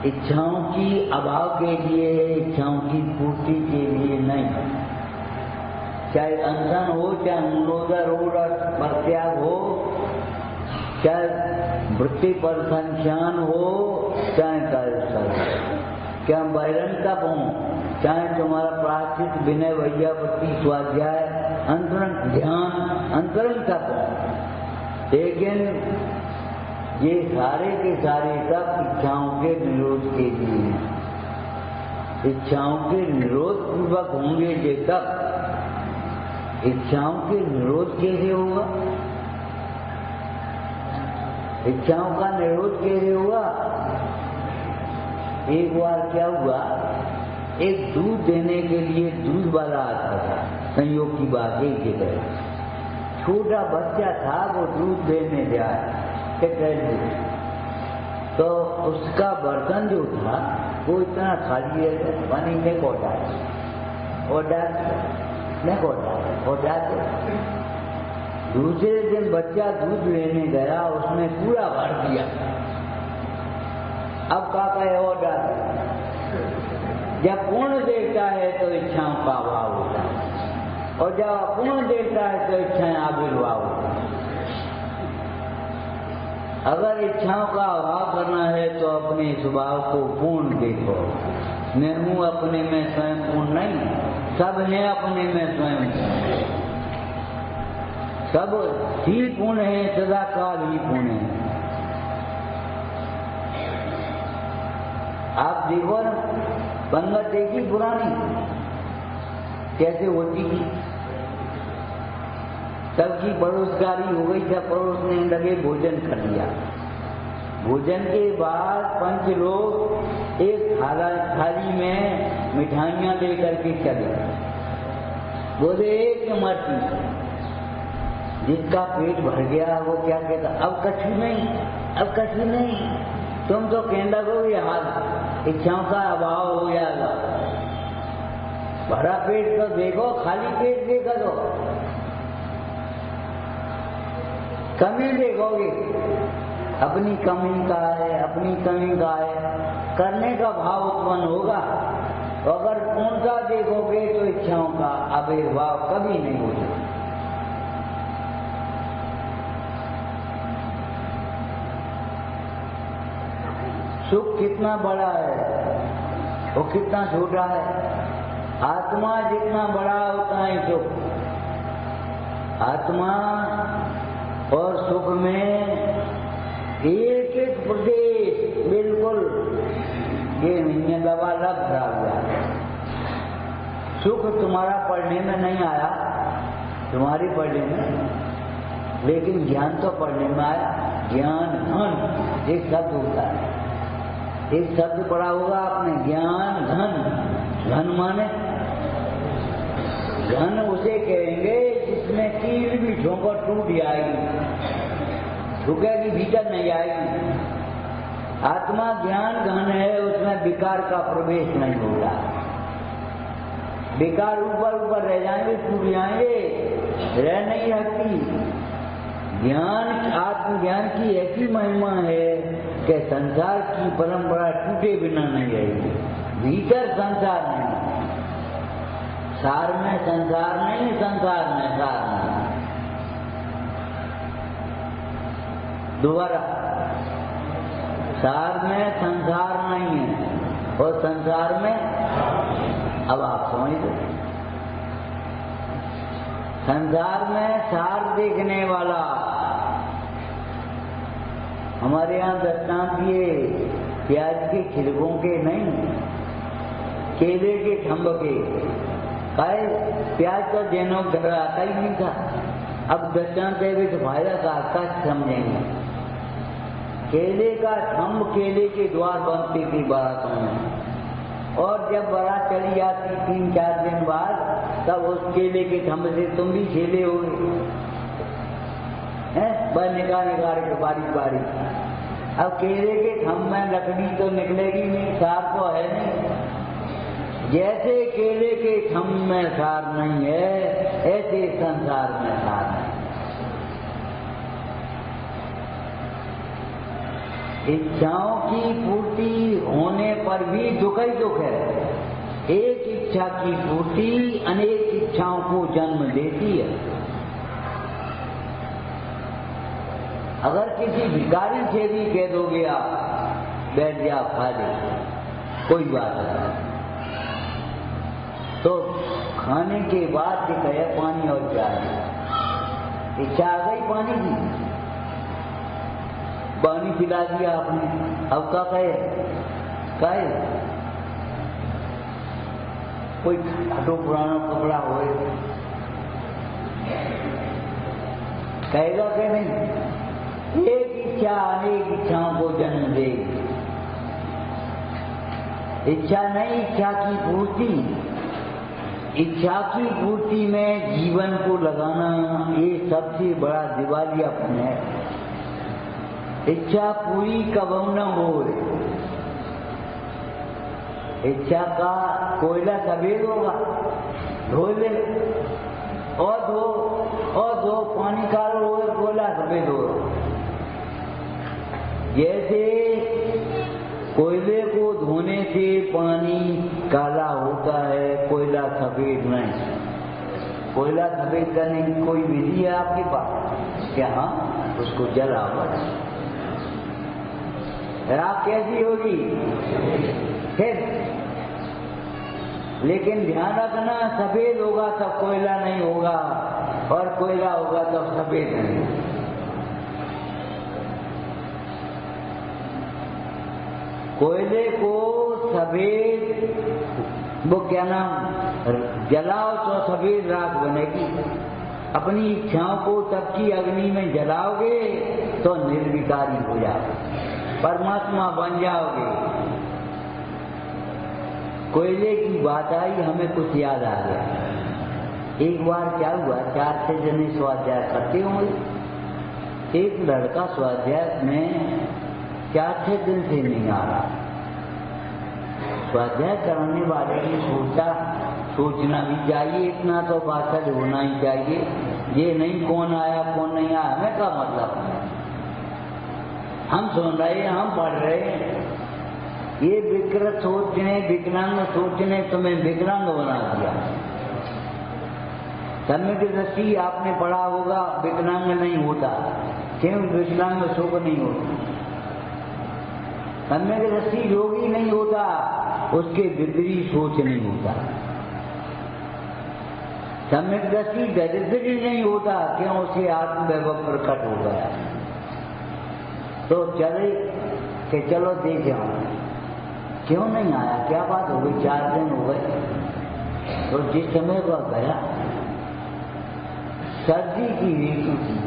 इच्छाओं की अभाव के लिए है, इच्छाओं की पूर्ति के लिए नहीं। चाहे अनशन हो, चाहे मूलोदर हो, परित्याग हो, चाहे वृत्ति पर संख्यान हो, चाहे क्या बैरन तप हो, चाहे तुम्हारा प्राश्चित विनय वैयावृत्ति स्वाध्याय अंतरंग ध्यान अंतरंग तप हो, लेकिन ये सारे के सारे तप इच्छाओं के निरोध के लिए हैं। इच्छाओं के निरोध पूर्वक होंगे ये तप। इच्छाओं के निरोध कैसे होगा? इच्छाओं का निरोध कैसे हुआ? एक बार क्या हुआ, एक दूध देने के लिए दूध वाला आता था, संयोग की बात एक जगह छोटा बच्चा था, वो दूध देने जाए तो उसका बर्तन जो था वो इतना खाली है, पानी में कोटा दूसरे दिन बच्चा दूध लेने गया, उसने पूरा भर दिया। अब काका है और डाल। जब पूर्ण देता है तो इच्छाओं का अभाव होता है, और जब अपूर्ण देता है तो इच्छाएं आविर्भाव होता है। अगर इच्छाओं का अभाव करना है तो अपने स्वभाव को पूर्ण देखो। मैं हूँ अपने में स्वयं पूर्ण नहीं, सब है अपने में स्वयं, सब ही पूर्ण है, सदा काल ही पूर्ण है। आप देखो ना, पंगत देखी पुरानी कैसे होती थी, सबकी परोसगारी हो गई, सब परोसने लगे, भोजन कर लिया। भोजन के बाद 5 लोग एक थाली में मिठाइयाँ लेकर के चले, बोले एक मर्ती। जिसका पेट भर गया वो क्या कहता, अब कछु नहीं, अब कछु नहीं। तुम तो कहने लगोगे हाल इच्छाओं का अभाव हो जाएगा। भरा पेट तो देखो, खाली पेट देखा तो कमी देखोगे, अपनी कमी का है, अपनी कमी का है, करने का भाव उत्पन्न होगा। अगर पूर्णता देखोगे तो इच्छाओं का आविर्भाव कभी नहीं होगा। सुख कितना बड़ा है और कितना छोटा है। आत्मा जितना बड़ा होता है सुख, आत्मा और सुख में एक एक प्रदेश बिल्कुल ये नहीं है, दबा लग रहा हुआ। सुख तुम्हारा पढ़ने में नहीं आया, तुम्हारी पढ़ने में, लेकिन ज्ञान तो पढ़ने में आया। ज्ञान धन एक शब्द होता है, एक शब्द पढ़ा होगा आपने, ज्ञान धन। धन माने धन उसे कहेंगे जिसमें कील भी ठोकर टूट जाएगी, ठुकेगी भीतर नहीं आएगी। आत्मा ज्ञान धन है, उसमें विकार का प्रवेश नहीं होगा। विकार ऊपर ऊपर रह जाएंगे, टूट जाएंगे, रह नहीं सकती। ज्ञान आत्मज्ञान की ऐसी महिमा है कि संसार की परंपरा टूटे बिना नहीं रहेगी। भीतर संसार नहीं, सार में संसार नहीं, संसार में सार नहीं। दोबारा, सार में संसार नहीं है और संसार में, अब आप समझ लो, संसार में सार देखने वाला हमारे यहाँ दृष्टांत ये प्याज के छिलकों के नहीं, केले के थंब के। काहे प्याज तो जैनों घर आता ही नहीं था। अब दृष्टांत है तो फायदा का समझेंगे। केले का थंब केले के द्वार बनते थे बारातों में, और जब बारात चली जाती 3-4 दिन बाद, तब उस केले के थंब से तुम भी खेले हो बस निकाल के बारी। अब केले के थंब में लकड़ी तो निकलेगी नहीं, सार तो है नहीं। जैसे केले के थंब में सार नहीं है, ऐसे संसार में सार नहीं। इच्छाओं की पूर्ति होने पर भी दुख ही दुख है। एक इच्छा की पूर्ति अनेक इच्छाओं को जन्म देती है। अगर किसी भिखारी से भी कह दोगे आप बैठ जा खा ले, कोई बात नहीं, तो खाने के बाद जो कहे पानी और चाय, इच्छा आ गई पानी की, पानी पिला दिया आपने, अब क्या कहे कोई हटो पुराना कपड़ा हो, कहेगा कि नहीं? एक इच्छा अनेक इच्छाओं को जन्म दे। इच्छा नहीं, इच्छा की पूर्ति। इच्छा की पूर्ति में जीवन को लगाना, ये सबसे बड़ा दिवालियापन है। इच्छा पूरी कब न हो। इच्छा का कोयला सफेद होगा, धो ले और दो पानी कालो हो, कोयला सफेद होगा। जैसे कोयले को धोने से पानी काला होता है, कोयला सफेद नहीं। कोयला सफेद करने की कोई विधि है आपके पास क्या? हाँ, उसको जलाओ। राख कैसी होगी फिर? लेकिन ध्यान रखना, सफेद होगा तब कोयला नहीं होगा, और कोयला होगा तब सफेद नहीं। कोयले को सफेद वो क्या नाम जलाओ तो सफेद राख बनेगी। अपनी इच्छाओं को तब की अग्नि में जलाओगे तो निर्विकारी हो जाओगे, परमात्मा बन जाओगे। कोयले की बात आई, हमें कुछ याद आ गया। एक बार क्या हुआ, 4-6 जने स्वाध्याय करते होंगे। एक लड़का स्वाध्याय में 4-6 दिन से नहीं आ रहा। स्वाध्याय कराने वाले ने सोचना भी चाहिए, इतना तो बात होना ही चाहिए। ये नहीं कौन आया कौन नहीं आया, हमें क्या मतलब? हम सुन रहे हैं, हम पढ़ रहे हैं। ये विकृत सोचने, विकलांग सोचने तुम्हें विकलांग बना दिया। सम्यक दृष्टि आपने पढ़ा होगा, विकलांग नहीं होता। क्यों विकलांग सुख नहीं होता? सम्यक दृष्टि योगी नहीं होता, उसके विपरीत सोच नहीं होता। सम्यक दृष्टि दरिद्री नहीं होता, क्यों उसे आत्मवैभव प्रकट हो गया। तो चले कि चलो देख आओ, क्यों नहीं आया, क्या बात हो गई? 4 दिन हो गए। तो जिस समय वह गया, सर्दी की ऋतु थी,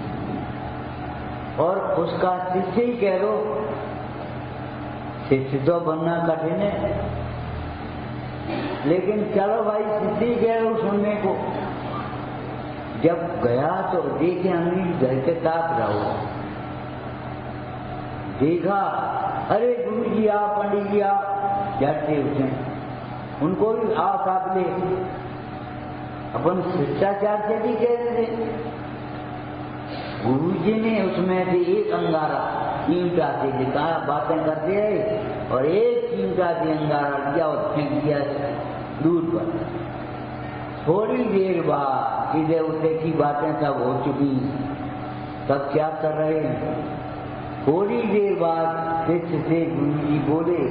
और उसका शिष्य ही कह लो, शिष्य तो बनना कठिन है, लेकिन चलो भाई शिष्य ही कह लो सुनने को। जब गया तो देखे अमीर घर के ताक रहो, देखा अरे गुरु जी आ, पंडित जी आ, जाते उठे, उनको भी आ काट ले। अपन शिष्टाचार से भी कह रहे थे। गुरु जी ने उसमें से एक अंगारा चिमटा से लिखा, बातें करते रहे, और एक चिमटा से अंगारा लिया और फेंक दिया दूर पर। थोड़ी देर बाद इधर उधर की बातें सब हो चुकी, तब क्या कर रहे हैं? थोड़ी देर बाद शिष्य से गुरु जी बोले,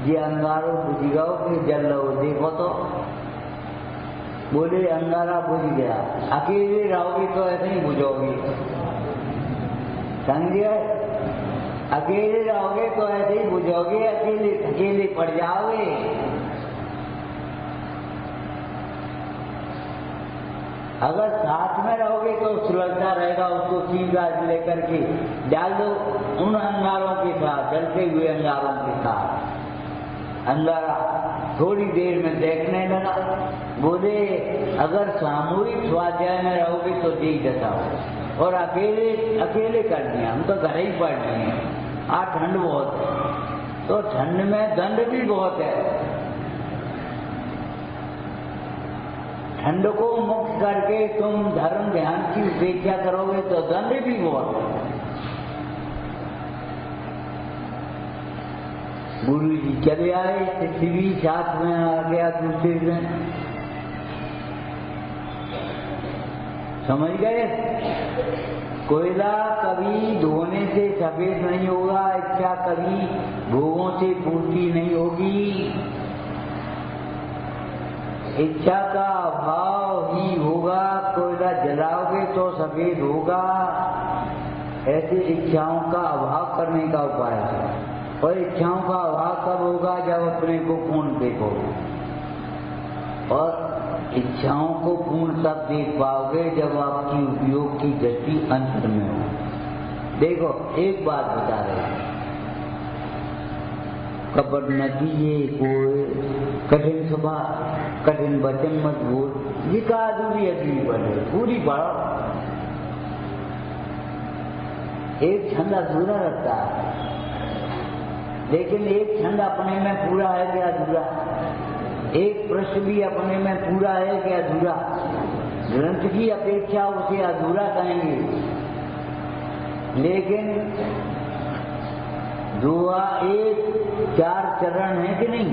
ये अंगारों बुझ गओ कि जल लो, देखो तो। बोले अंगारा बुझ गया। अकेले रहोगे तो ऐसे ही बुझोगे, समझिए। अकेले रहोगे तो ऐसे ही बुझोगे, अकेले अकेले पड़ जाओगे। अगर साथ में रहोगे तो सुलझता रहेगा, उसको सीधा लेकर के डाल दो उन अंगारों के साथ, जलते हुए अंगारों के साथ। अंगारा थोड़ी देर में देखने लगा। बोले अगर सामूहिक स्वाध्याय में रहोगे तो यही दशा हो, और अकेले अकेले कर दिया, हम तो घर ही पढ़ रहे हैं। आज ठंड बहुत है, तो ठंड में दंड भी बहुत है। ठंड को मुक्त करके तुम धर्म ध्यान की उपेक्षा करोगे तो दंड भी बहुत है। गुरु जी चले आए, शिष्य भी साथ में आ गया दूसरे दिन। समझ गए? कोयला कभी धोने से सफेद नहीं होगा, इच्छा कभी भोगों से पूर्ति नहीं होगी। इच्छा का अभाव ही होगा, कोयला जलाओगे तो सफेद होगा। ऐसे इच्छाओं का अभाव करने का उपाय है। और इच्छाओं का अभाव कब होगा? जब अपने को पूर्ण देखो, और इच्छाओं को पूर्ण तब देख पाओगे जब आपकी उपयोग की दृष्टि अंतर में हो। देखो एक बात बता रहे हैं, कपट न कीजिए कोई कठिन सभा, कठिन वचन मत बोल। ये का अधूरी अधूरी पढ़े, पूरी पढ़ो। एक छंद अधूरा रखता है, लेकिन एक छंद अपने में पूरा है क्या अधूरा? एक प्रश्न भी अपने में पूरा है क्या अधूरा? ग्रंथ की अपेक्षा उसे अधूरा कहेंगे। लेकिन दुआ एक 4 चरण है कि नहीं?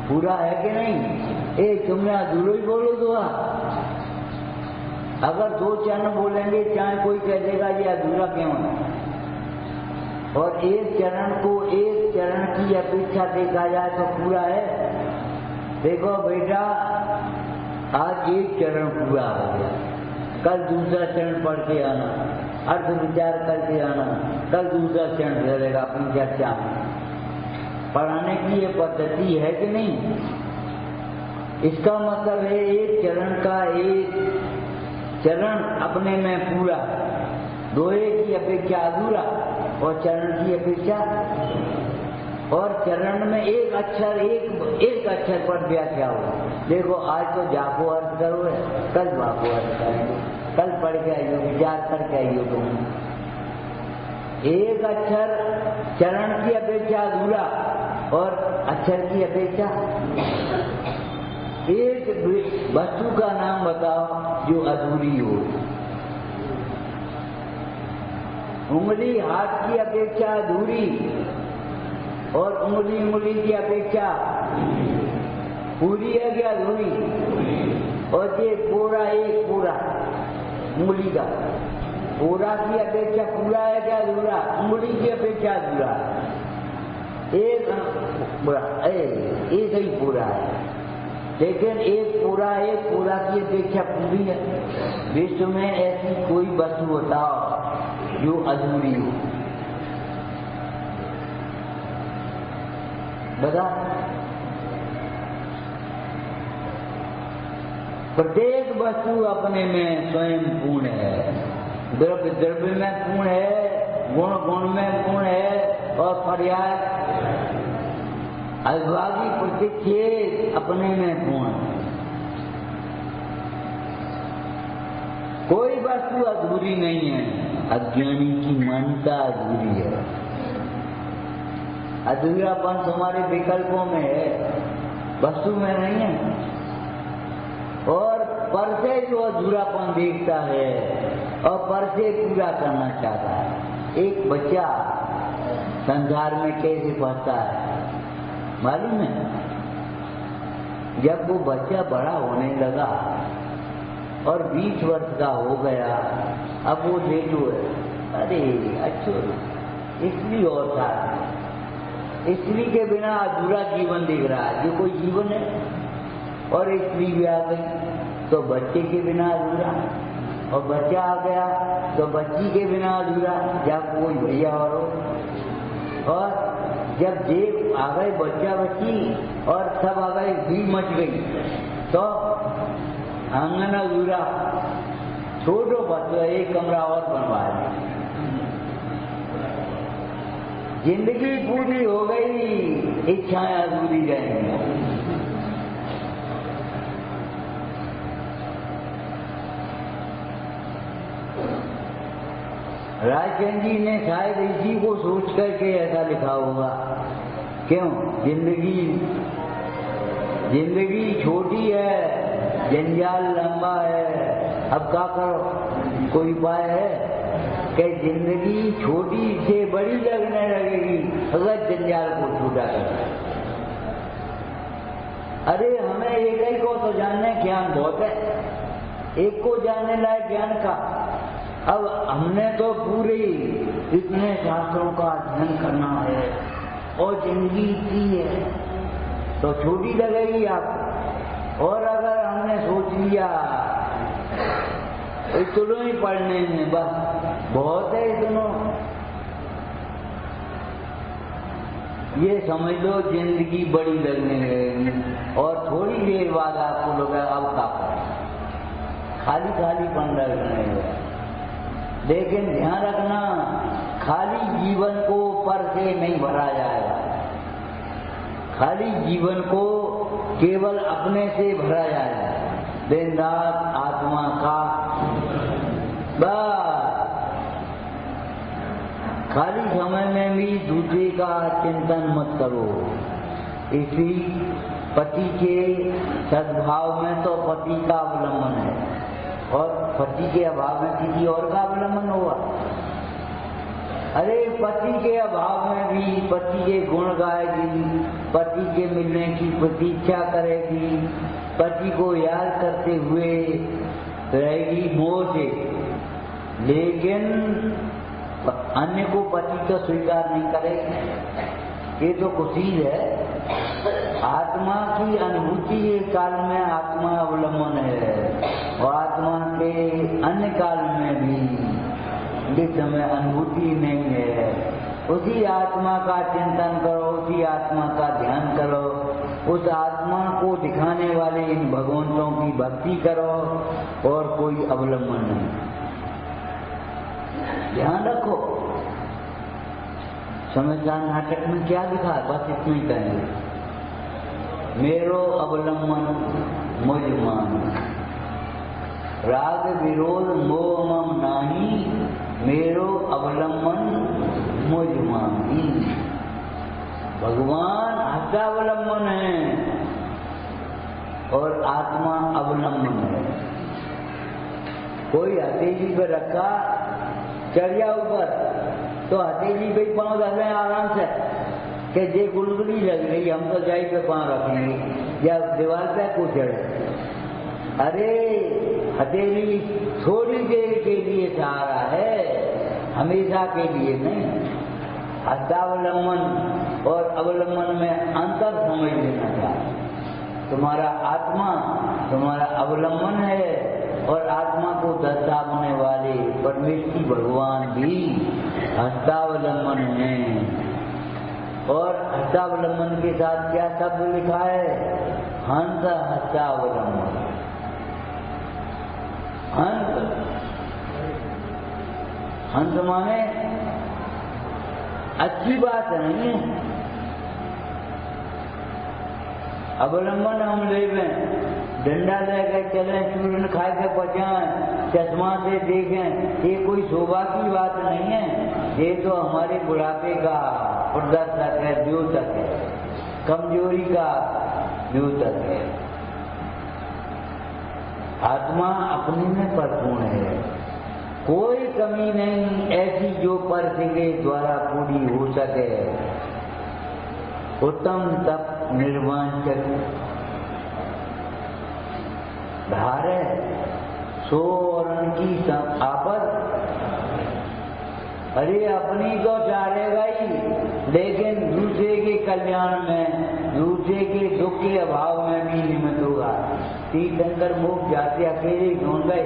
पूरा है कि नहीं? एक तुमने अधूरा ही बोलो दुआ। अगर 2 चरण बोलेंगे चाहे कोई कह देगा ये अधूरा क्यों है। और एक चरण को एक चरण की अपेक्षा देखा जाए तो पूरा है। देखो बेटा, आज एक चरण पूरा हो गया, कल दूसरा चरण पढ़ के आना, अर्थ विचार करके आना, कल दूसरा चरण चलेगा अपनी चर्चा में। पढ़ाने की ये पद्धति है कि नहीं? इसका मतलब है एक चरण का एक चरण अपने में पूरा, दोहे की अपेक्षा अधूरा और चरण की अपेक्षा, और चरण में एक अक्षर पर व्याख्या हो। देखो आज तो जाको अर्थ करो, कल बाको अर्थ करेंगे, कल पढ़ के आइयो, विचार करके आइयो। तुम एक अक्षर चरण की अपेक्षा अधूरा और अक्षर की अपेक्षा। एक वस्तु का नाम बताओ जो अधूरी हो। उंगली हाथ की अपेक्षा अधूरी और उंगली की अपेक्षा पूरी है क्या अधूरी? और ये पूरा एक पूरा उंगली का पूरा की अपेक्षा पूरा है क्या अधूरा? उंगली की अपेक्षा अधूरा। एक ही पूरा है, लेकिन एक पूरा की अपेक्षा पूरी है। विश्व में ऐसी कोई वस्तु बताओ जो अधूरी हो, बता। प्रत्येक वस्तु अपने में स्वयं पूर्ण है, द्रव्य द्रव्य में पूर्ण है, गुण गुण में पूर्ण है, और पर्याय अविभागी प्रतिच्छेद अपने में पूर्ण है। कोई वस्तु अधूरी नहीं है। अज्ञानी की मान्यता अधूरी है। अधूरापन तुम्हारे विकल्पों में है, वस्तु में नहीं है। और पर से जो अधूरापन देखता है और पर से पूरा करना चाहता है। एक बच्चा संसार में कैसे फंसता है मालूम है? जब वो बच्चा बड़ा होने लगा और 20 वर्ष का हो गया, अब वो लेटू है, अरे अच्छो इसलिए और था, स्त्री के बिना अधूरा जीवन दिख रहा है। जो कोई जीवन है और स्त्री भी आ गई तो बच्चे के बिना अधूरा। और बच्चा आ गया तो बच्ची के बिना अधूरा, जब कोई भैया और जब देव आ गए बच्चा बच्ची और सब आ गए, भीड़ मच गई, तो आंगन अधूरा, छोटो बच्चा एक कमरा और बनवाया। जिंदगी पूरी हो गई, इच्छाएं अधूरी रहेंगी। राजचंद्र जी ने शायद इसी को सोच करके ऐसा लिखा होगा। क्यों? जिंदगी छोटी है, जंजाल लंबा है। अब क्या करो? कोई उपाय है कि जिंदगी छोटी से बड़ी लगने लगेगी अगर जंजाल को छोटा कर। अरे हमें एक ही को तो जानने ज्ञान बहुत है, एक को जानने लायक ज्ञान का। अब हमने तो पूरे इतने शास्त्रों का अध्ययन करना है और जिंदगी इतनी है तो छोटी लगेगी आपको। और अगर हमने सोच लिया इतनों ही पढ़ने में बस बहुत है, इतनों, ये समझ लो जिंदगी बड़ी लगने लगेगी और थोड़ी देर बाद आपको लोग अब का खाली खाली पन लगने लगेगा। लेकिन ध्यान रखना, खाली जीवन को पर से नहीं भरा जाएगा, खाली जीवन को केवल अपने से भरा जाएगा। दिन रात आत्मा का बस, खाली समय में भी दूसरे का चिंतन मत करो। इसी पति के सद्भाव में तो पति का अवलंबन है और पति के अभाव में किसी और का अवलंबन होगा। अरे पति के अभाव में भी पति के गुण गाएगी, पति के मिलने की प्रतीक्षा करेगी, पति को याद करते हुए रहेगी मोह से। लेकिन अन्य को पति तो स्वीकार नहीं करेगी। ये तो कुसीद है। आत्मा की अनुभूति के काल में आत्मा अवलंबन है और आत्मा के अन्य काल में भी जिस समय अनुभूति नहीं है, उसी आत्मा का चिंतन करो, उसी आत्मा का ध्यान करो, उस आत्मा को दिखाने वाले इन भगवंतों की भक्ति करो और कोई अवलंबन नहीं। ध्यान रखो, समझदार नाटक में क्या दिखा, बस इतना ही कहेंगे। मेरो अवलंबन मुझ मान, राग विरोध मोह मम नाही, मेरो अवलंबन मुझ मानी। भगवान हस्तावलंबन है और आत्मा अवलंबन है। कोई हथेली पे रखा, चढ़ जा ऊपर, तो हथेली पे पाँव रख आराम से कि जे गुलगुली लग रही, हम तो जाई पे पाँव रखेंगे या दीवार पे को चढ़े। अरे हथेली थोड़ी देर के लिए सहारा है, हमेशा के लिए नहीं। हस्तावलंबन और अवलंबन में अंतर समझ लेना चाहिए। तुम्हारा आत्मा तुम्हारा अवलंबन है और आत्मा को दर्शाने वाले परमेश्वरी भगवान भी हस्तावलंबन है। और हस्तावलंबन के साथ क्या शब्द लिखा है? हंस हस्तावलंबन। हंस माने अच्छी बात नहीं है। अवलंबन हम ले में डंडा लेकर चलें, चूरन खा के पचाएं, चश्मा से देखें, ये कोई शोभा की बात नहीं है। ये तो हमारे बुढ़ापे का प्रदर्शक है, द्योतक है, कमजोरी का द्योतक है। आत्मा अपने में परिपूर्ण है, कोई कमी नहीं ऐसी जो पर के द्वारा पूरी हो सके। उत्तम तप निर्वांचक धारे सोरण की आपद। अरे अपनी तो चाहेगा ही, लेकिन दूसरे के कल्याण में, दूसरे के दुख के अभाव में भी निमित्त होगा। तीर्थंकर मुख जाते अकेले ढूंढ गए,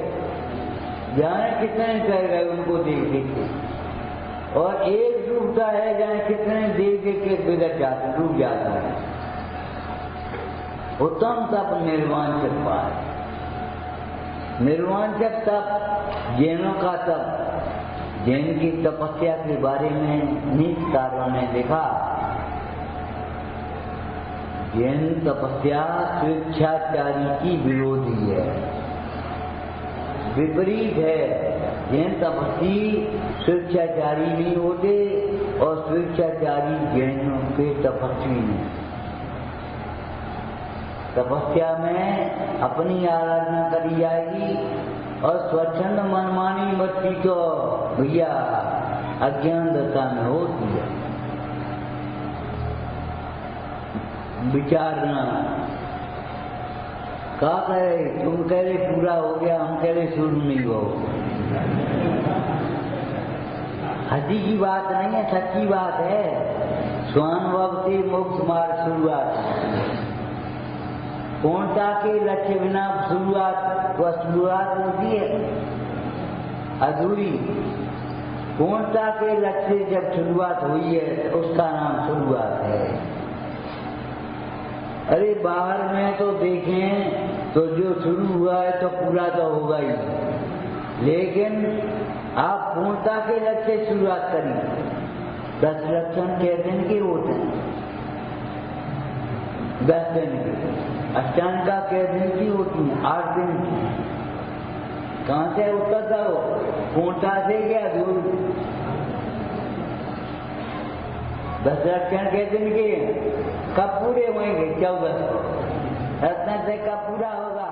जाने कितने कर गए उनको देख देख के, और एक डूबता है जाने कितने देख देख के बिगड़ जाते, डूब जाते हैं। उत्तम तप निर्वांचक पाए। निर्वांचक तप जैनों का तप, जैन की तपस्या के बारे में नीतिकारों ने लिखा। जैन तपस्या स्वेच्छाचारी की विरोधी है, विपरीत है। जैन तपस्वी स्वेच्छाचारी नहीं होते और स्वेच्छाचारी जैनों के तपस्वी नहीं। तपस्या में अपनी आराधना करी जाएगी और स्वच्छंद मनमानी बच्ची तो भैया अज्ञान दशा में होती है। विचारना का करे, तुम कह रहे पूरा हो गया, हम कह रहे शुरू नहीं हो। हंसी की बात नहीं है, सच्ची बात है। स्वानुभव से मोक्ष मार्ग शुरुआत, पूर्णता के लक्ष्य बिना शुरुआत तो शुरुआत होती है अधूरी। पूर्णता के लक्ष्य जब शुरुआत हुई है तो उसका नाम शुरुआत है। अरे बाहर में तो देखें तो जो शुरू हुआ है तो पूरा तो होगा ही, लेकिन आप पूर्णता के लक्ष्य से शुरुआत करिए। 10 लक्षण के दिन के होते हैं, 10 दिन के। अष्टांगा के दिन की होती है, 8 दिन की। कहाँ से उत्तर था वो? पूर्णता से क्या दूर? 10 लक्षण के दिन के कब पूरे होंगे? 14 को। रत्न से कब पूरा होगा?